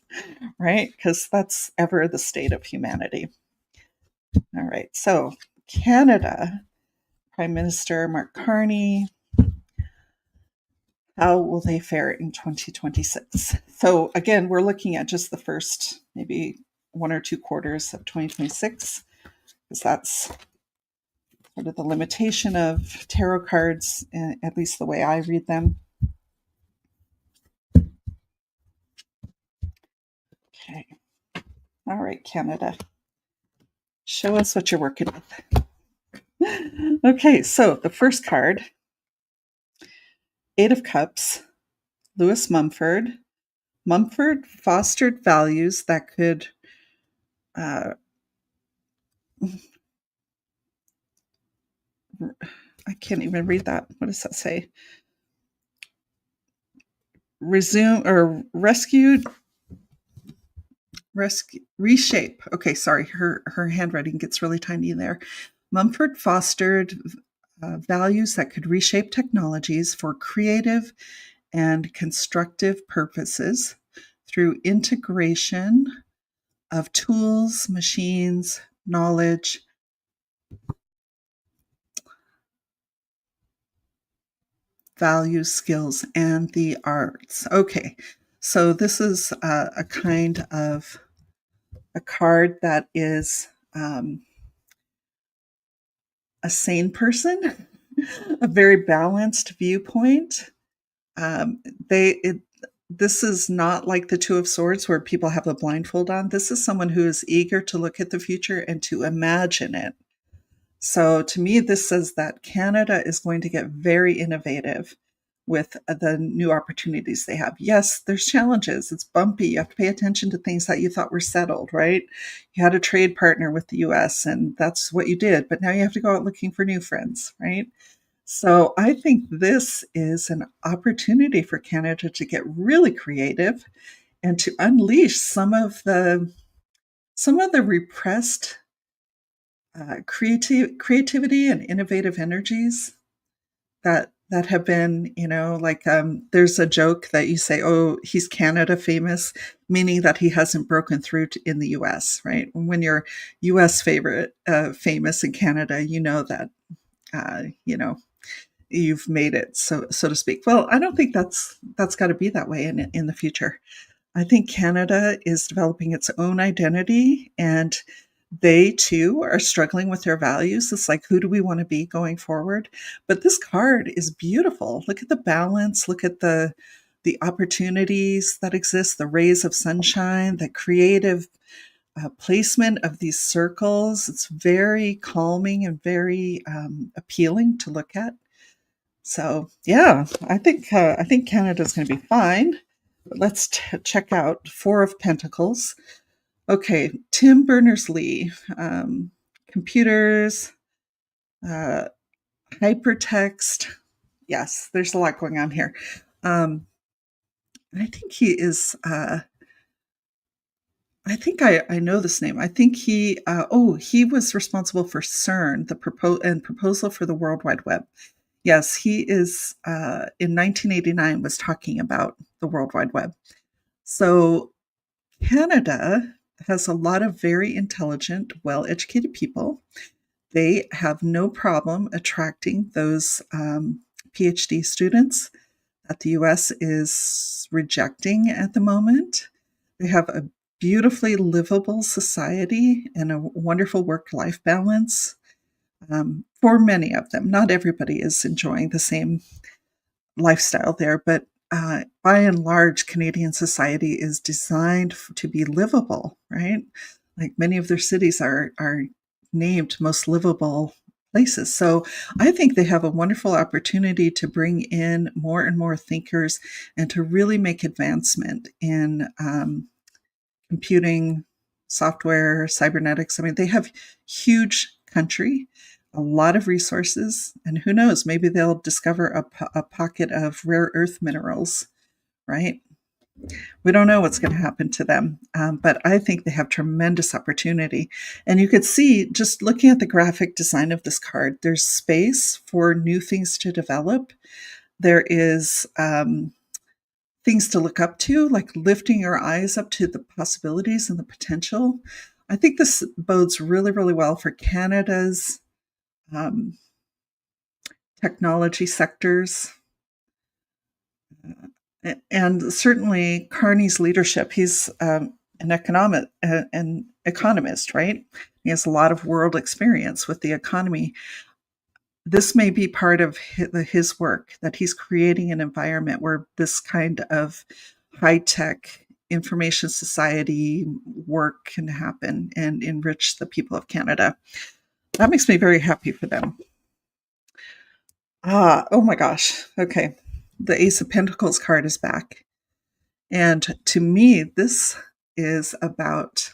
Speaker 1: right? Because that's ever the state of humanity. All right, so Canada, Prime Minister Mark Carney, how will they fare in 2026? So again, we're looking at just the first maybe 1 or 2 quarters of 2026, because that's sort of the limitation of tarot cards, at least the way I read them. Okay. All right, Canada. Show us what you're working with. Okay, so the first card, 8 of Cups, Lewis Mumford. Mumford fostered values that could I can't even read that. What does that say? Reshape. Okay, sorry, her handwriting gets really tiny there. Mumford fostered values that could reshape technologies for creative and constructive purposes through integration of tools, machines, knowledge, values, skills, and the arts. Okay, so this is a kind of a card that is a sane person, a very balanced viewpoint. Um, they it, this is not like the Two of Swords where people have a blindfold on. This is someone who is eager to look at the future and to imagine it. So to me, this says that Canada is going to get very innovative with the new opportunities they have. Yes, there's challenges. It's bumpy. You have to pay attention to things that you thought were settled, right? You had a trade partner with the US and that's what you did, but now you have to go out looking for new friends, right? So I think this is an opportunity for Canada to get really creative and to unleash some of the repressed creativity and innovative energies that have been, like there's a joke that you say, oh, he's Canada famous, meaning that he hasn't broken through in the US, right? When you're US famous in Canada, you know that uh, you know you've made it, so to speak. Well, I don't think that's got to be that way in the future. I think Canada is developing its own identity and they too are struggling with their values. It's like, who do we want to be going forward? But this card is beautiful. Look at the balance, look at the opportunities that exist, the rays of sunshine, the creative placement of these circles. It's very calming and very appealing to look at. So yeah, I think Canada's going to be fine. Let's check out Four of Pentacles. Okay, Tim Berners-Lee, computers, uh, hypertext. Yes, there's a lot going on here. I think he is. I think I know this name. I think he was responsible for CERN, the proposal for the World Wide Web. Yes, he is. In 1989, was talking about the World Wide Web. So Canada has a lot of very intelligent, well-educated people. They have no problem attracting those PhD students that the US is rejecting at the moment. They have a beautifully livable society and a wonderful work-life balance for many of them. Not everybody is enjoying the same lifestyle there, but by and large, Canadian society is designed to be livable, right? Like many of their cities are named most livable places. So I think they have a wonderful opportunity to bring in more and more thinkers and to really make advancement in computing, software, cybernetics. I mean, they have huge country, a lot of resources, and who knows, maybe they'll discover a pocket of rare earth minerals, right? We don't know what's going to happen to them, but I think they have tremendous opportunity. And you could see, just looking at the graphic design of this card, there's space for new things to develop. There is things to look up to, like lifting your eyes up to the possibilities and the potential. I think this bodes really, really well for Canada's technology sectors. And certainly Carney's leadership. He's an economist, right? He has a lot of world experience with the economy. This may be part of his work, that he's creating an environment where this kind of high-tech information society work can happen and enrich the people of Canada. That makes me very happy for them. Oh my gosh. Okay. The Ace of Pentacles card is back. And to me, this is about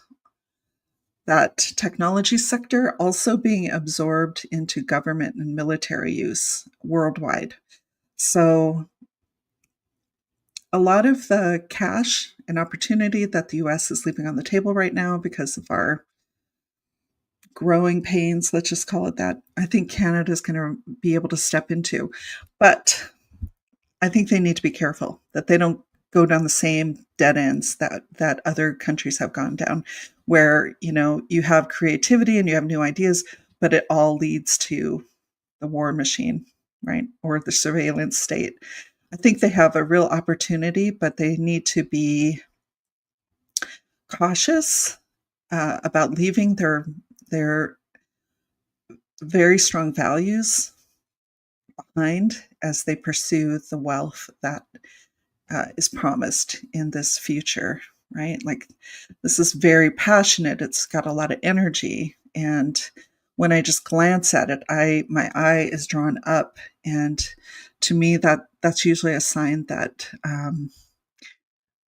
Speaker 1: that technology sector also being absorbed into government and military use worldwide. So a lot of the cash and opportunity that the US is leaving on the table right now because of our growing pains, let's just call it that, I think Canada is going to be able to step into. But I think they need to be careful that they don't go down the same dead ends that other countries have gone down, where you have creativity and you have new ideas, but it all leads to the war machine, right? Or the surveillance state. I think they have a real opportunity, but they need to be cautious about leaving their very strong values behind as they pursue the wealth that is promised in this future, right? Like, this is very passionate. It's got a lot of energy, and when I just glance at it, my eye is drawn up, and to me, that's usually a sign that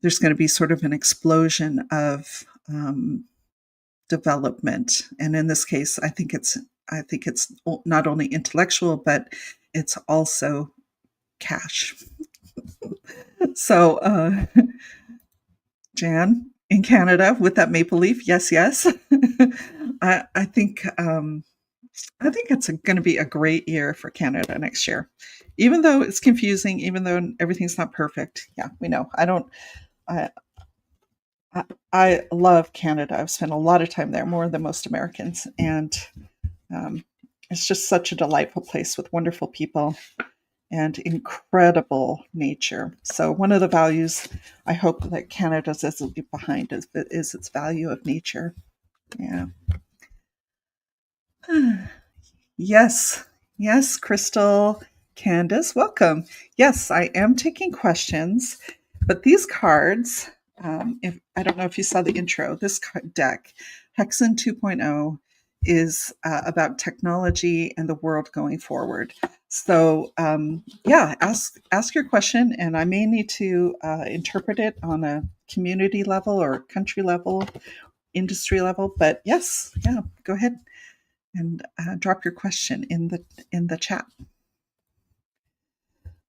Speaker 1: there's going to be sort of an explosion of development. And in this case, I think it's not only intellectual, but it's also cash. So, Jan, in Canada with that maple leaf, yes. I think it's going to be a great year for Canada next year, even though it's confusing, even though everything's not perfect. Yeah, we know. I love Canada. I've spent a lot of time there, more than most Americans, and it's just such a delightful place with wonderful people and incredible nature. So one of the values I hope that Canada does leave behind is its value of nature. Yeah. Yes, Crystal, Candace, welcome. Yes, I am taking questions, but these cards, if I don't know if you saw the intro, this deck, Hexen 2.0, is about technology and the world going forward. So yeah, ask your question, and I may need to interpret it on a community level or country level, industry level. But yes, yeah, go ahead and drop your question in the chat.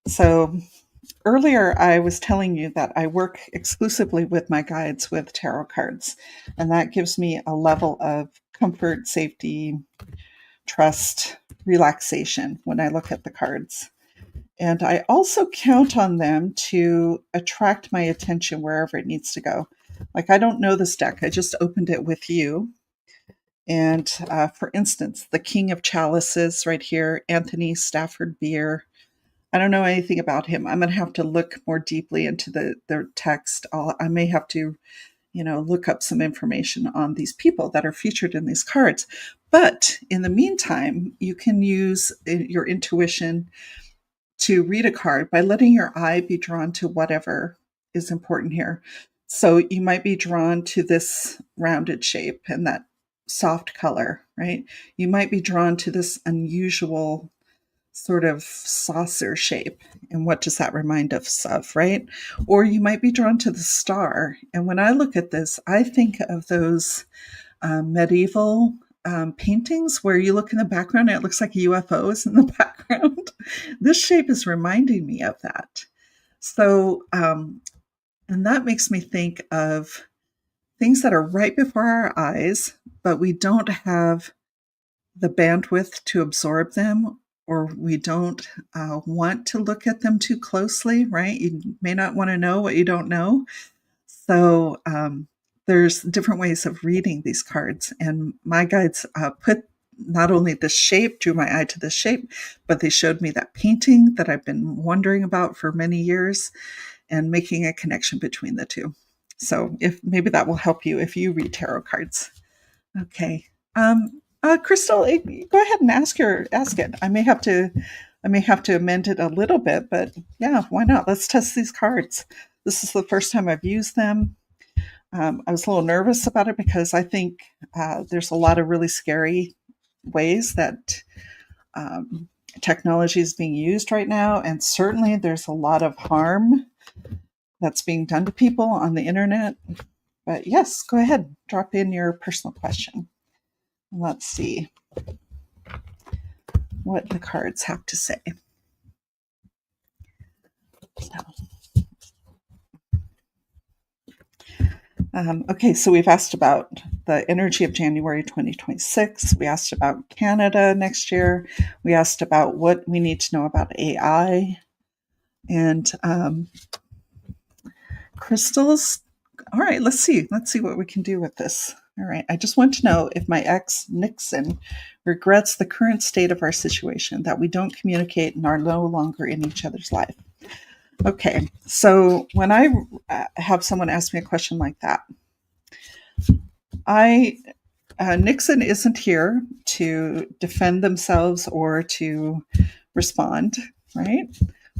Speaker 1: So earlier I was telling you that I work exclusively with my guides with tarot cards, and that gives me a level of comfort, safety, trust, relaxation when I look at the cards. And I also count on them to attract my attention wherever it needs to go. Like, I don't know this deck. I just opened it with you. And for instance, the King of Chalices right here, Anthony Stafford Beer. I don't know anything about him. I'm going to have to look more deeply into the text. I may have to, look up some information on these people that are featured in these cards. But in the meantime, you can use your intuition to read a card by letting your eye be drawn to whatever is important here. So you might be drawn to this rounded shape and that soft color, right? You might be drawn to this unusual sort of saucer shape. And what does that remind us of, right? Or you might be drawn to the star. And when I look at this, I think of those medieval paintings where you look in the background and it looks like a UFO is in the background. This shape is reminding me of that. So, and that makes me think of things that are right before our eyes, but we don't have the bandwidth to absorb them, or we don't want to look at them too closely, right? You may not want to know what you don't know. So there's different ways of reading these cards. And my guides put not only the shape, drew my eye to the shape, but they showed me that painting that I've been wondering about for many years and making a connection between the two. So if maybe that will help you if you read tarot cards. Okay. Crystal, go ahead and ask it. I may have to amend it a little bit, but yeah, why not? Let's test these cards. This is the first time I've used them. I was a little nervous about it because I think there's a lot of really scary ways that technology is being used right now, and certainly there's a lot of harm that's being done to people on the internet. But yes, go ahead, drop in your personal question. Let's see what the cards have to say. Okay, so we've asked about the energy of January 2026. We asked about Canada next year. We asked about what we need to know about AI. And Crystals. All right, let's see. Let's see what we can do with this. All right, I just want to know if my ex, Nixon, regrets the current state of our situation, that we don't communicate and are no longer in each other's life. Okay, so when I have someone ask me a question like that, Nixon isn't here to defend themselves or to respond, right?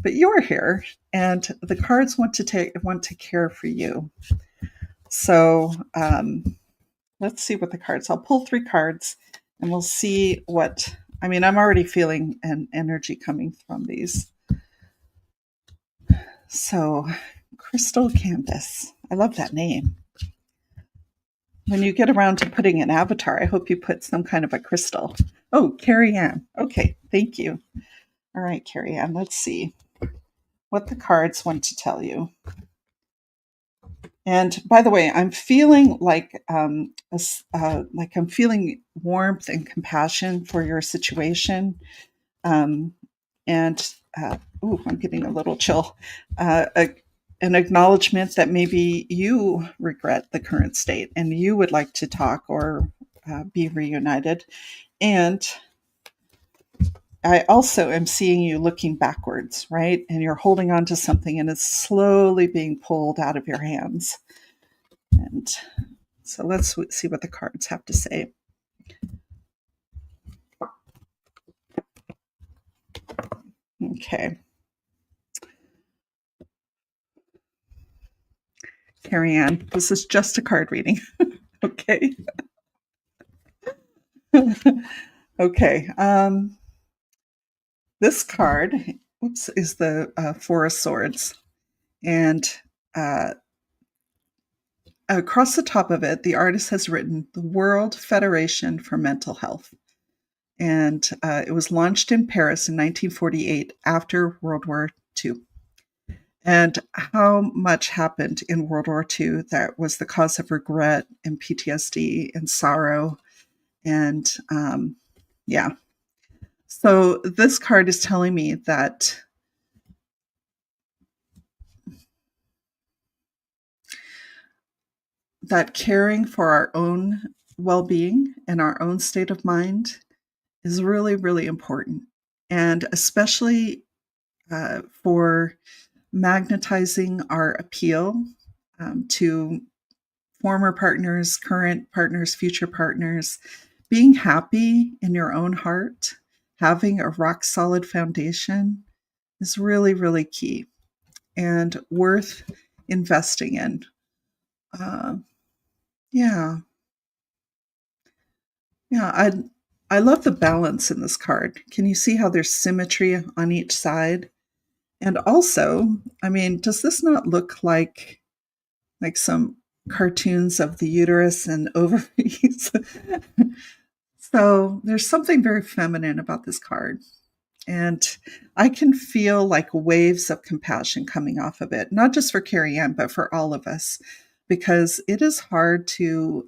Speaker 1: But you're here, and the cards want to care for you. So let's see what the cards. I'll pull 3 cards, and we'll see what. I mean, I'm already feeling an energy coming from these. So, Crystal Canvas. I love that name. When you get around to putting an avatar, I hope you put some kind of a crystal. Oh, Carrie Ann. Okay, thank you. All right, Carrie Ann, let's see what the cards want to tell you. And by the way, I'm feeling like I'm feeling warmth and compassion for your situation. And I'm getting a little chill. An acknowledgement that maybe you regret the current state and you would like to talk or be reunited. And I also am seeing you looking backwards, right? And you're holding on to something and it's slowly being pulled out of your hands. And so let's see what the cards have to say. Okay. Carrie Ann, this is just a card reading. Okay. Okay. This card, is the 4 of Swords. And across the top of it, the artist has written the World Federation for Mental Health. And it was launched in Paris in 1948 after World War II. And how much happened in World War II that was the cause of regret and PTSD and sorrow. And yeah. So this card is telling me that caring for our own well-being and our own state of mind is really, really important. And especially for magnetizing our appeal to former partners, current partners, future partners, being happy in your own heart, having a rock solid foundation is really, really key and worth investing in. Yeah. I love the balance in this card. Can you see how there's symmetry on each side? And also, I mean, does this not look like some cartoons of the uterus and ovaries? So there's something very feminine about this card. And I can feel like waves of compassion coming off of it, not just for Carrie Ann, but for all of us, because it is hard to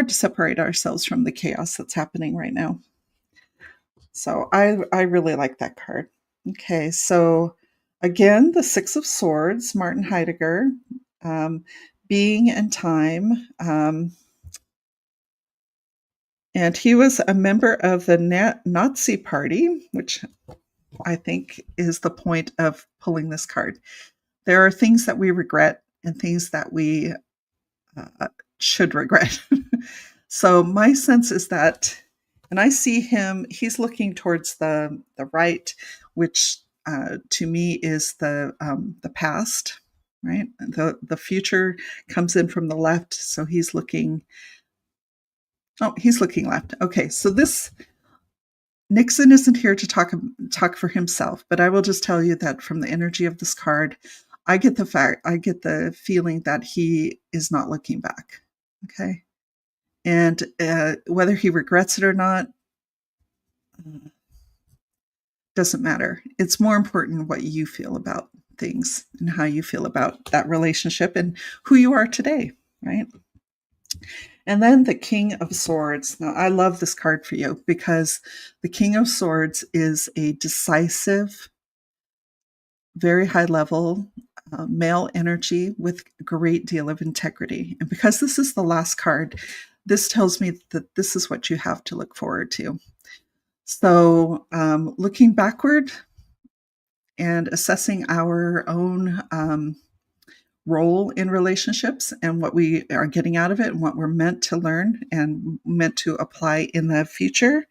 Speaker 1: separate ourselves from the chaos that's happening right now. So I really like that card. Okay, so again, the 6 of Swords, Martin Heidegger, being and time. And he was a member of the Nazi Party, which I think is the point of pulling this card. There are things that we regret and things that we should regret. So my sense is that, and I see him, he's looking towards the right, which to me is the past, right? The future comes in from the left, so he's looking. Oh, he's looking left. Okay, so this Nixon isn't here to talk for himself, but I will just tell you that from the energy of this card, I get the feeling that he is not looking back. Okay, and whether he regrets it or not doesn't matter. It's more important what you feel about things and how you feel about that relationship and who you are today, right? And then the King of Swords. Now, I love this card for you because the King of Swords is a decisive, very high level male energy with a great deal of integrity. And because this is the last card, this tells me that this is what you have to look forward to. So, looking backward and assessing our own role in relationships and what we are getting out of it and what we're meant to learn and meant to apply in the future,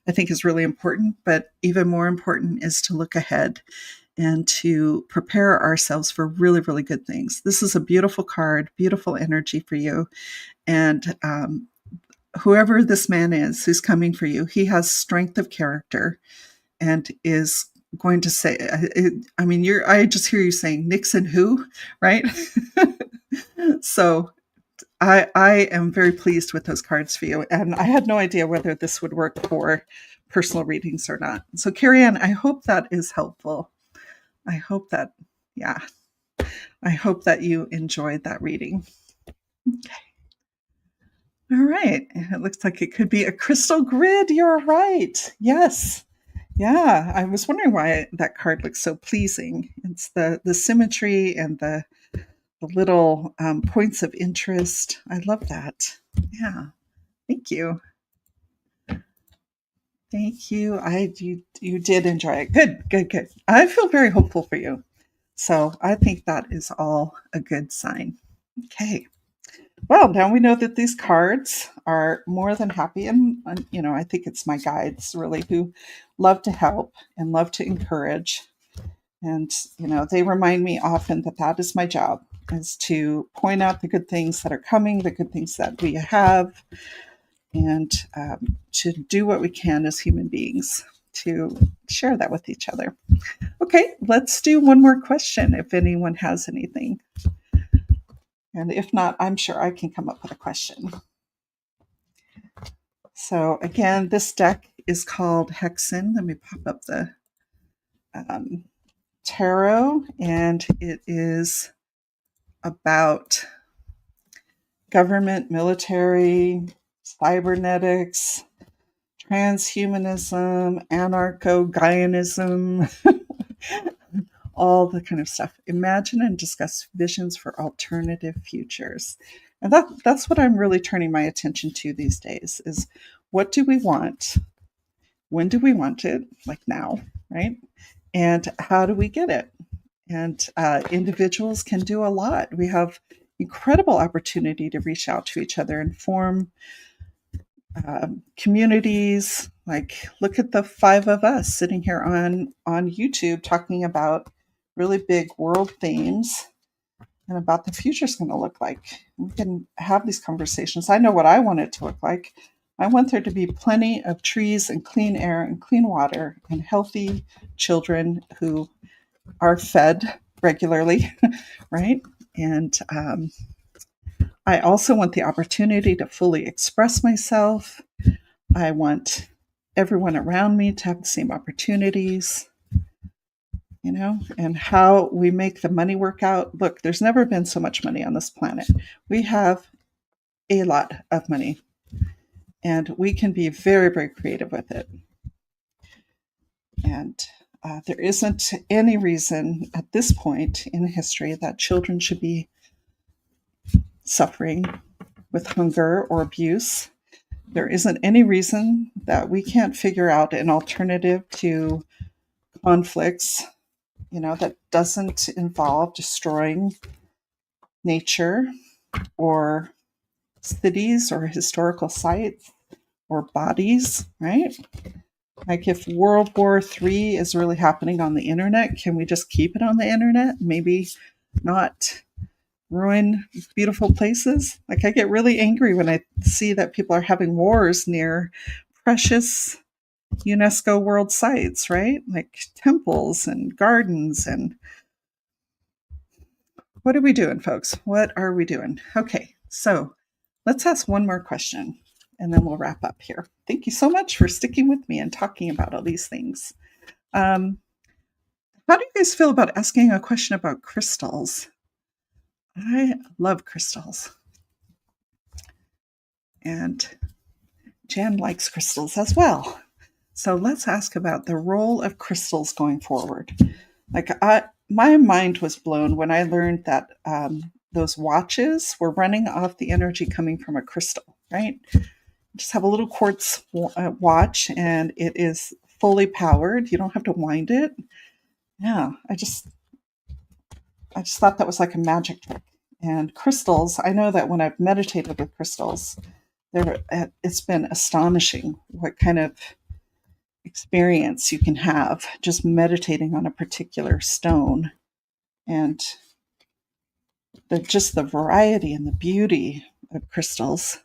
Speaker 1: I think is really important. But even more important is to look ahead and to prepare ourselves for really, really good things. This is a beautiful card, beautiful energy for you. And whoever this man is who's coming for you, he has strength of character and is going to say, I mean, I just hear you saying Nixon who, right? So I am very pleased with those cards for you. And I had no idea whether this would work for personal readings or not. So Carrie Ann, I hope that is helpful. I hope that, yeah, I hope that you enjoyed that reading. Okay. All right. It looks like it could be a crystal grid. You're right. Yes. Yeah. I was wondering why that card looks so pleasing. It's the symmetry and the little points of interest. I love that. Yeah. Thank you. Thank you. You did enjoy it. Good, good, good. I feel very hopeful for you. So I think that is all a good sign. Okay. Well, now we know that these cards are more than happy. And I think it's my guides really who love to help and love to encourage. And, they remind me often that that is my job, is to point out the good things that are coming, the good things that we have, and to do what we can as human beings to share that with each other. Okay, let's do one more question if anyone has anything. And if not, I'm sure I can come up with a question. So again, this deck is called Hexen. Let me pop up the tarot, and it is about government, military, cybernetics, transhumanism, anarcho-Gaianism, all the kind of stuff. Imagine and discuss visions for alternative futures. And that's what I'm really turning my attention to these days is what do we want? When do we want it? Like now, right? And how do we get it? And individuals can do a lot. We have incredible opportunity to reach out to each other and form communities. Like, look at the 5 of us sitting here on YouTube talking about really big world themes and about the future's going to look like. We can have these conversations. I know what I want it to look like. I want there to be plenty of trees and clean air and clean water and healthy children who are fed regularly, right? And I also want the opportunity to fully express myself. I want everyone around me to have the same opportunities, and how we make the money work out. Look, there's never been so much money on this planet. We have a lot of money, and we can be very, very creative with it. And there isn't any reason at this point in history that children should be suffering with hunger or abuse. There isn't any reason that we can't figure out an alternative to conflicts, that doesn't involve destroying nature or cities or historical sites or bodies, right? Like if World War III is really happening on the internet, can we just keep it on the internet? Maybe not ruin beautiful places. Like I get really angry when I see that people are having wars near precious UNESCO world sites, right? Like temples and gardens. And what are we doing, folks? What are we doing? Okay, so let's ask one more question and then we'll wrap up here. Thank you so much for sticking with me and talking about all these things. How do you guys feel about asking a question about crystals? I love crystals. And Jan likes crystals as well. So let's ask about the role of crystals going forward. Like my mind was blown when I learned that those watches were running off the energy coming from a crystal, right? Just have a little quartz watch and it is fully powered. You don't have to wind it. Yeah, I just thought that was like a magic trick. And crystals, I know that when I've meditated with crystals, it's been astonishing what kind of experience you can have just meditating on a particular stone, and just the variety and the beauty of crystals.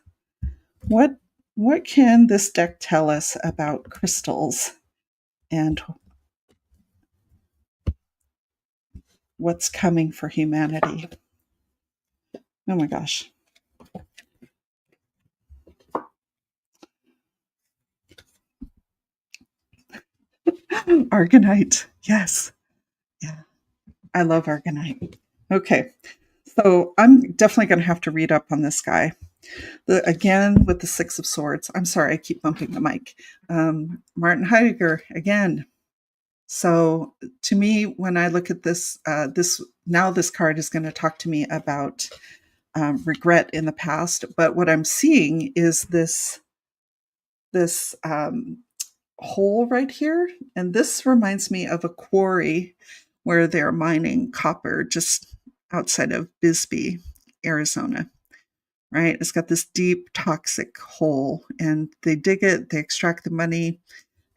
Speaker 1: What what can this deck tell us about crystals and what's coming for humanity? Oh my gosh. Argonite. Yes. Yeah. I love Argonite. Okay. So I'm definitely going to have to read up on this guy. Again, with the Six of Swords. I'm sorry, I keep bumping the mic. Martin Heidegger, again. So to me, when I look at this, this card is going to talk to me about regret in the past. But what I'm seeing is this hole right here, and this reminds me of a quarry where they're mining copper just outside of Bisbee, Arizona. Right? It's got this deep toxic hole, and they dig it, they extract the money,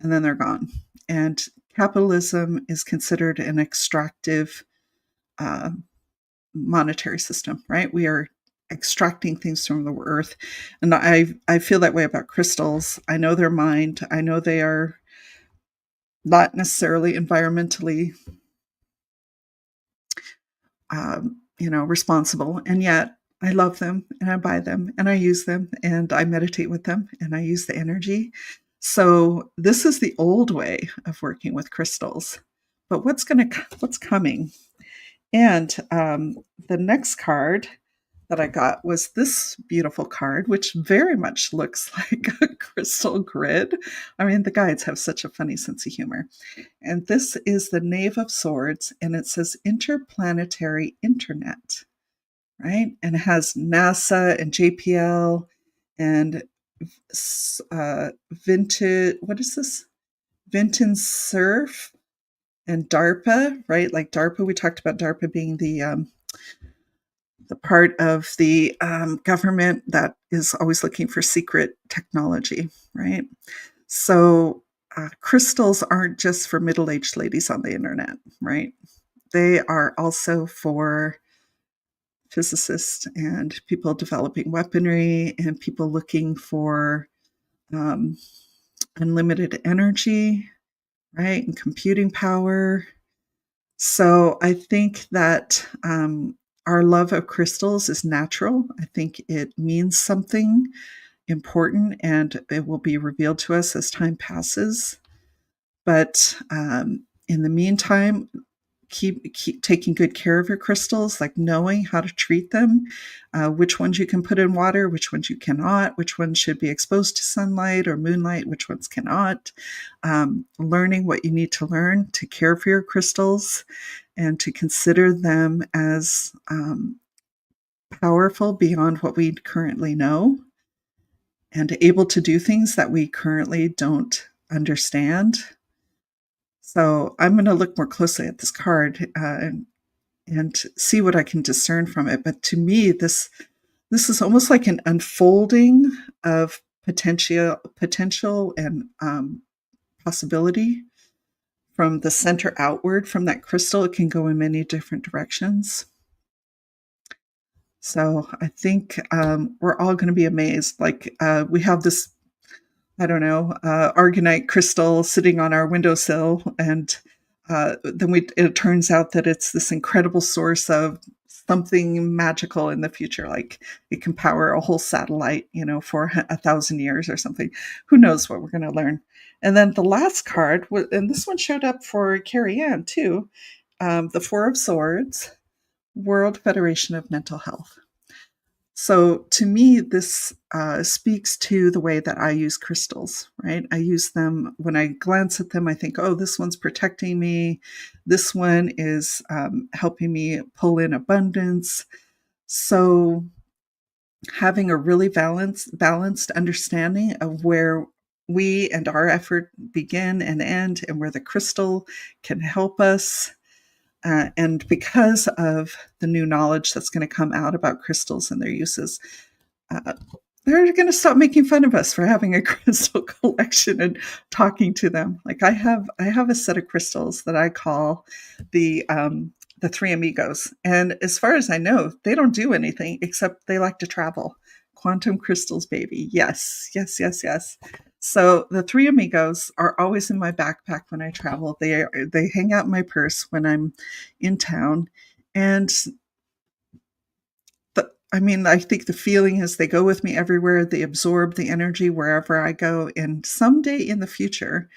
Speaker 1: and then they're gone. And capitalism is considered an extractive uh, monetary system, right? We are extracting things from the earth. And I feel that way about crystals. I know their mind. I know they are not necessarily environmentally responsible. And yet I love them and I buy them and I use them and I meditate with them and I use the energy. So this is the old way of working with crystals. But what's coming? And the next card that I got was this beautiful card, which very much looks like a crystal grid. I mean, the guides have such a funny sense of humor. And this is the Knave of Swords, and it says Interplanetary Internet, right? And it has NASA and JPL and Vintage, what is this? Vinton Surf and DARPA, right? Like DARPA, we talked about DARPA being the part of the government that is always looking for secret technology, right? So crystals aren't just for middle-aged ladies on the internet, right? They are also for physicists and people developing weaponry and people looking for um, unlimited energy, right? And computing power. So I think that our love of crystals is natural. I think it means something important and it will be revealed to us as time passes. But in the meantime, keep taking good care of your crystals, like knowing how to treat them, which ones you can put in water, which ones you cannot, which ones should be exposed to sunlight or moonlight, which ones cannot. Learning what you need to learn to care for your crystals and to consider them as powerful beyond what we currently know and able to do things that we currently don't understand. So I'm going to look more closely at this card and see what I can discern from it. But to me, this is almost like an unfolding of potential and possibility from the center outward. From that crystal, it can go in many different directions. So I think we're all going to be amazed. Like we have this, I don't know, Argonite crystal sitting on our windowsill, and then it turns out that it's this incredible source of something magical in the future. Like it can power a whole satellite, for 1,000 years or something. Who knows what we're going to learn? And then the last card, and this one showed up for Carrie Ann too, the Four of Swords, World Federation of Mental Health. So to me, this speaks to the way that I use crystals, right? I use them when I glance at them, I think, oh, this one's protecting me. This one is helping me pull in abundance. So having a really balanced understanding of where we and our effort begin and end, and where the crystal can help us. And because of the new knowledge that's going to come out about crystals and their uses, uh, they're going to stop making fun of us for having a crystal collection and talking to them. Like I have a set of crystals that I call the three amigos, and as far as I know, they don't do anything except they like to travel. Quantum crystals, baby. Yes, yes, yes, yes. So the three amigos are always in my backpack when I travel. They hang out in my purse when I'm in town, and I think the feeling is they go with me everywhere. They absorb the energy wherever I go. And someday in the future,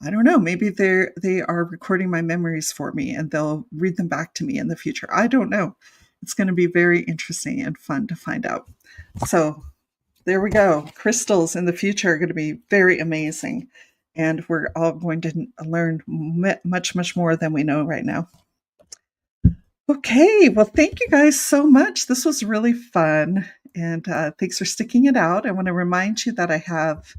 Speaker 1: I don't know, maybe they are recording my memories for me and they'll read them back to me in the future. I don't know. It's going to be very interesting and fun to find out. So there we go. Crystals in the future are going to be very amazing. And we're all going to learn much, much more than we know right now. Okay, well, thank you guys so much. This was really fun, and thanks for sticking it out. I want to remind you that I have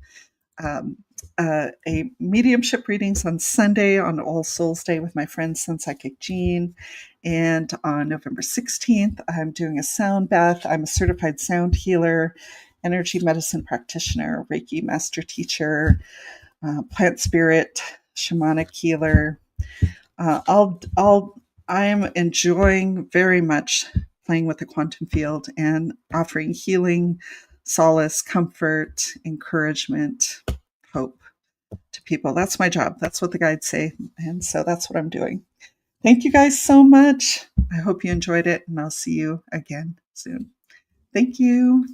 Speaker 1: um, a mediumship readings on Sunday on All Souls Day with my friend Sun Psychic Jean, and on November 16th, I'm doing a sound bath. I'm a certified sound healer, energy medicine practitioner, Reiki master teacher, plant spirit, shamanic healer. I'm enjoying very much playing with the quantum field and offering healing, solace, comfort, encouragement, hope to people. That's my job. That's what the guides say. And so that's what I'm doing. Thank you guys so much. I hope you enjoyed it, and I'll see you again soon. Thank you.